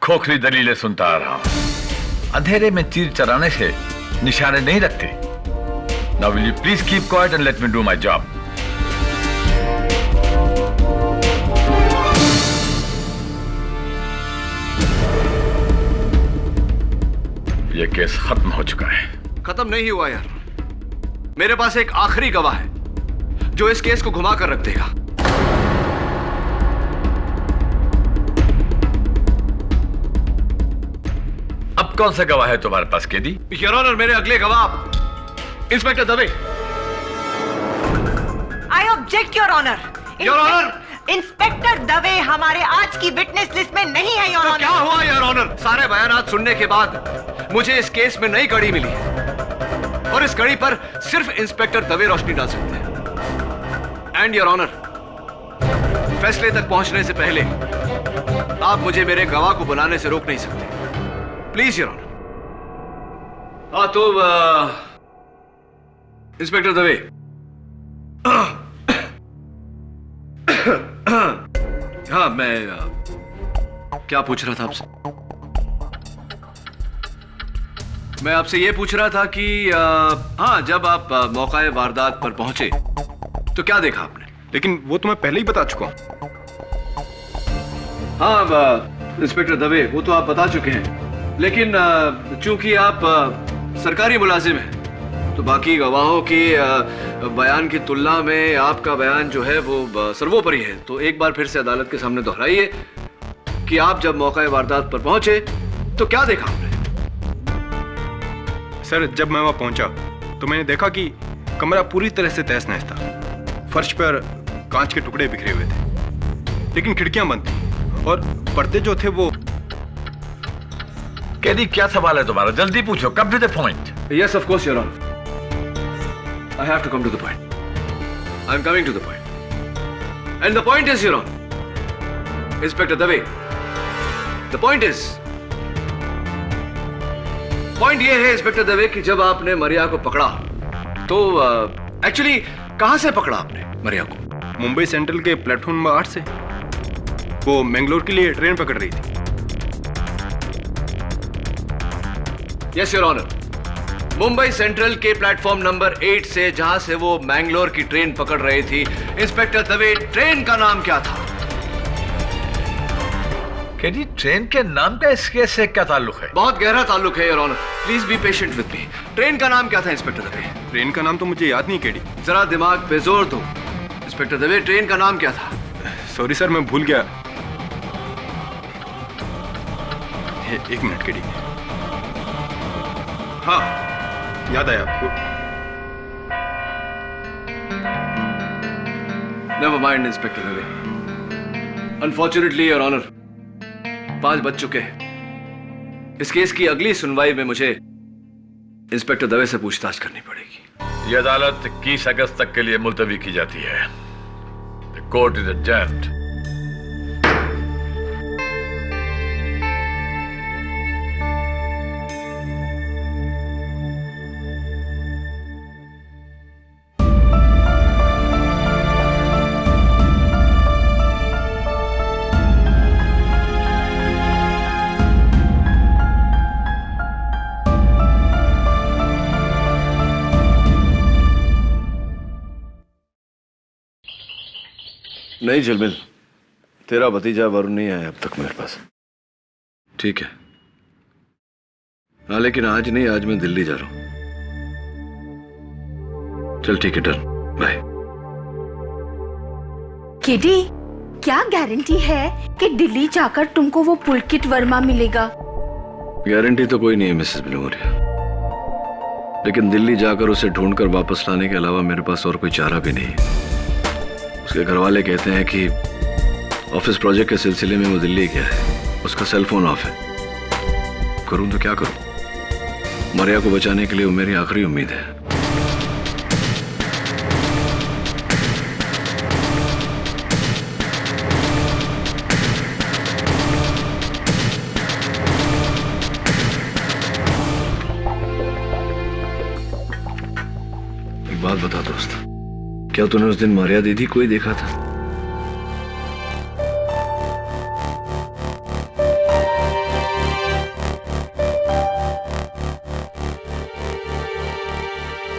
खोखली दलीलें सुनता आ रहा हूं। अंधेरे में तीर चलाने से निशाने नहीं रखते। Now will you please keep quiet and let me do my job? ये केस खत्म हो चुका है। खत्म नहीं हुआ यार। मेरे पास एक आखिरी गवाह है जो इस केस को घुमा कर रख देगा। अब कौन सा गवाह है तुम्हारे पास केडी? योर ऑनर, मेरे अगले गवाह inspector Dave. I object your honour. Your honour, inspector Dave हमारे आज की विटनेस लिस्ट में नहीं है योर ऑनर। क्या हुआ योर ऑनर? सारे बयानात सुनने के बाद मुझे इस केस में नई कड़ी मिली है और इस कड़ी पर सिर्फ इंस्पेक्टर दवे रोशनी डाल सकते हैं। एंड योर ऑनर, फैसले तक पहुंचने से पहले आप मुझे मेरे गवाह को बुलाने से रोक नहीं सकते। Please your honour. हाँ तो इंस्पेक्टर दवे, हाँ मैं क्या पूछ रहा था आपसे? मैं आपसे ये पूछ रहा था कि हाँ, जब आप मौका वारदात पर पहुंचे तो क्या देखा आपने? लेकिन वो तो मैं पहले ही बता चुका हूं। हाँ इंस्पेक्टर दवे, वो तो आप बता चुके हैं, लेकिन चूंकि आप सरकारी मुलाजिम हैं तो बाकी गवाहों के बयान की तुलना में आपका बयान जो है वो सर्वोपरि है। तो एक बार फिर से अदालत के सामने दोहराइए कि आप जब मौका वारदात पर पहुंचे तो क्या देखा आपने? सर, जब मैं वहां पहुंचा तो मैंने देखा कि कमरा पूरी तरह से तहस नहस था। फर्श पर कांच के टुकड़े बिखरे हुए थे, लेकिन खिड़कियां बंद थी और पर्दे जो थे वो। केडी, क्या सवाल है तुम्हारा? जल्दी पूछो, come to the point. Yes, of course, Your Honor. I have to come to the point. I'm coming to the point. And the point is, Your Honor, Inspector Dave, the point is, point ये है inspector Dave कि जब आपने मरिया को पकड़ा तो actually कहां से पकड़ा आपने मरिया को? मुंबई सेंट्रल के प्लेटफॉर्म नंबर 8 से। वो मैंगलोर के लिए ट्रेन पकड़ रही थी। Yes your honour, Mumbai central के प्लेटफॉर्म नंबर 8 से, जहां से वो मैंगलोर की ट्रेन पकड़ रही थी। इंस्पेक्टर दवे, ट्रेन का नाम क्या था? केडी, ट्रेन के नाम का इस केस से क्या ताल्लुक है? बहुत गहरा ताल्लुक है your honour, please be patient with me. Train का नाम क्या था इंस्पेक्टर दवे? ट्रेन का नाम तो मुझे याद नहीं केडी। जरा दिमाग पे जोर दो इंस्पेक्टर दवे, ट्रेन का नाम क्या था? सॉरी सर, मैं भूल गया। एक मिनट केडी। हाँ, याद आया आपको। Never mind inspector Dave. Unfortunately your honour 5 बज चुके हैं। इस केस की अगली सुनवाई में मुझे इंस्पेक्टर दवे से पूछताछ करनी पड़ेगी। ये अदालत 21 अगस्त तक के लिए मुलतवी की जाती है। The court is adjourned. नहीं झिलमिल, तेरा भतीजा वरुण नहीं आया अब तक मेरे पास। ठीक है। हाँ लेकिन आज नहीं, आज मैं दिल्ली जा रहा हूं। चल ठीक है, डन, बाय। किडी, क्या गारंटी है कि दिल्ली जाकर तुमको वो पुलकित वर्मा मिलेगा? गारंटी तो कोई नहीं है मिसेस बिलोरिया, लेकिन दिल्ली जाकर उसे ढूंढकर वापस लाने के अलावा मेरे पास और कोई चारा भी नहीं है। उसके घर वाले कहते हैं कि ऑफिस प्रोजेक्ट के सिलसिले में वो दिल्ली गया है, उसका सेल फोन ऑफ है। करूं तो क्या करूं? मरिया को बचाने के लिए वो मेरी आखिरी उम्मीद है। एक बात बता दोस्त, क्या तूने उस दिन मरिया दीदी को ही देखा था?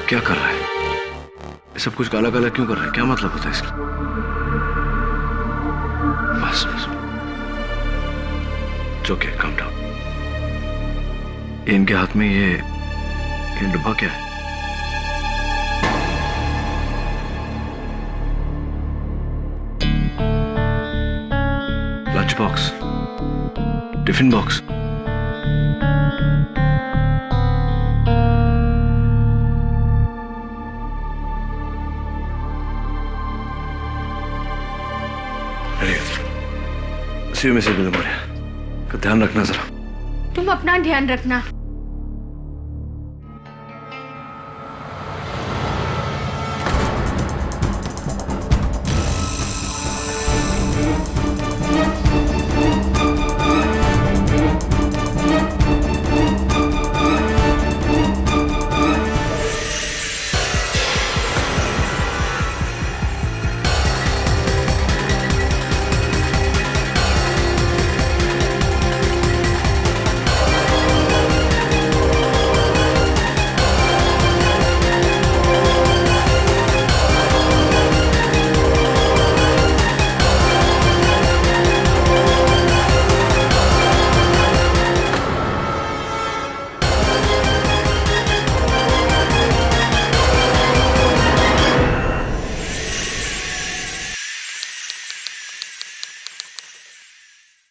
क्या कर रहा है? ये सब कुछ काला काला क्यों कर रहा है? क्या मतलब होता है इसका? बस बस, ओके, काम डाउन। इनके हाथ में ये डब्बा क्या है? Lunch box, tiffin box. See you Mrs Biloria, का ध्यान रखना जरा। तुम अपना ध्यान रखना।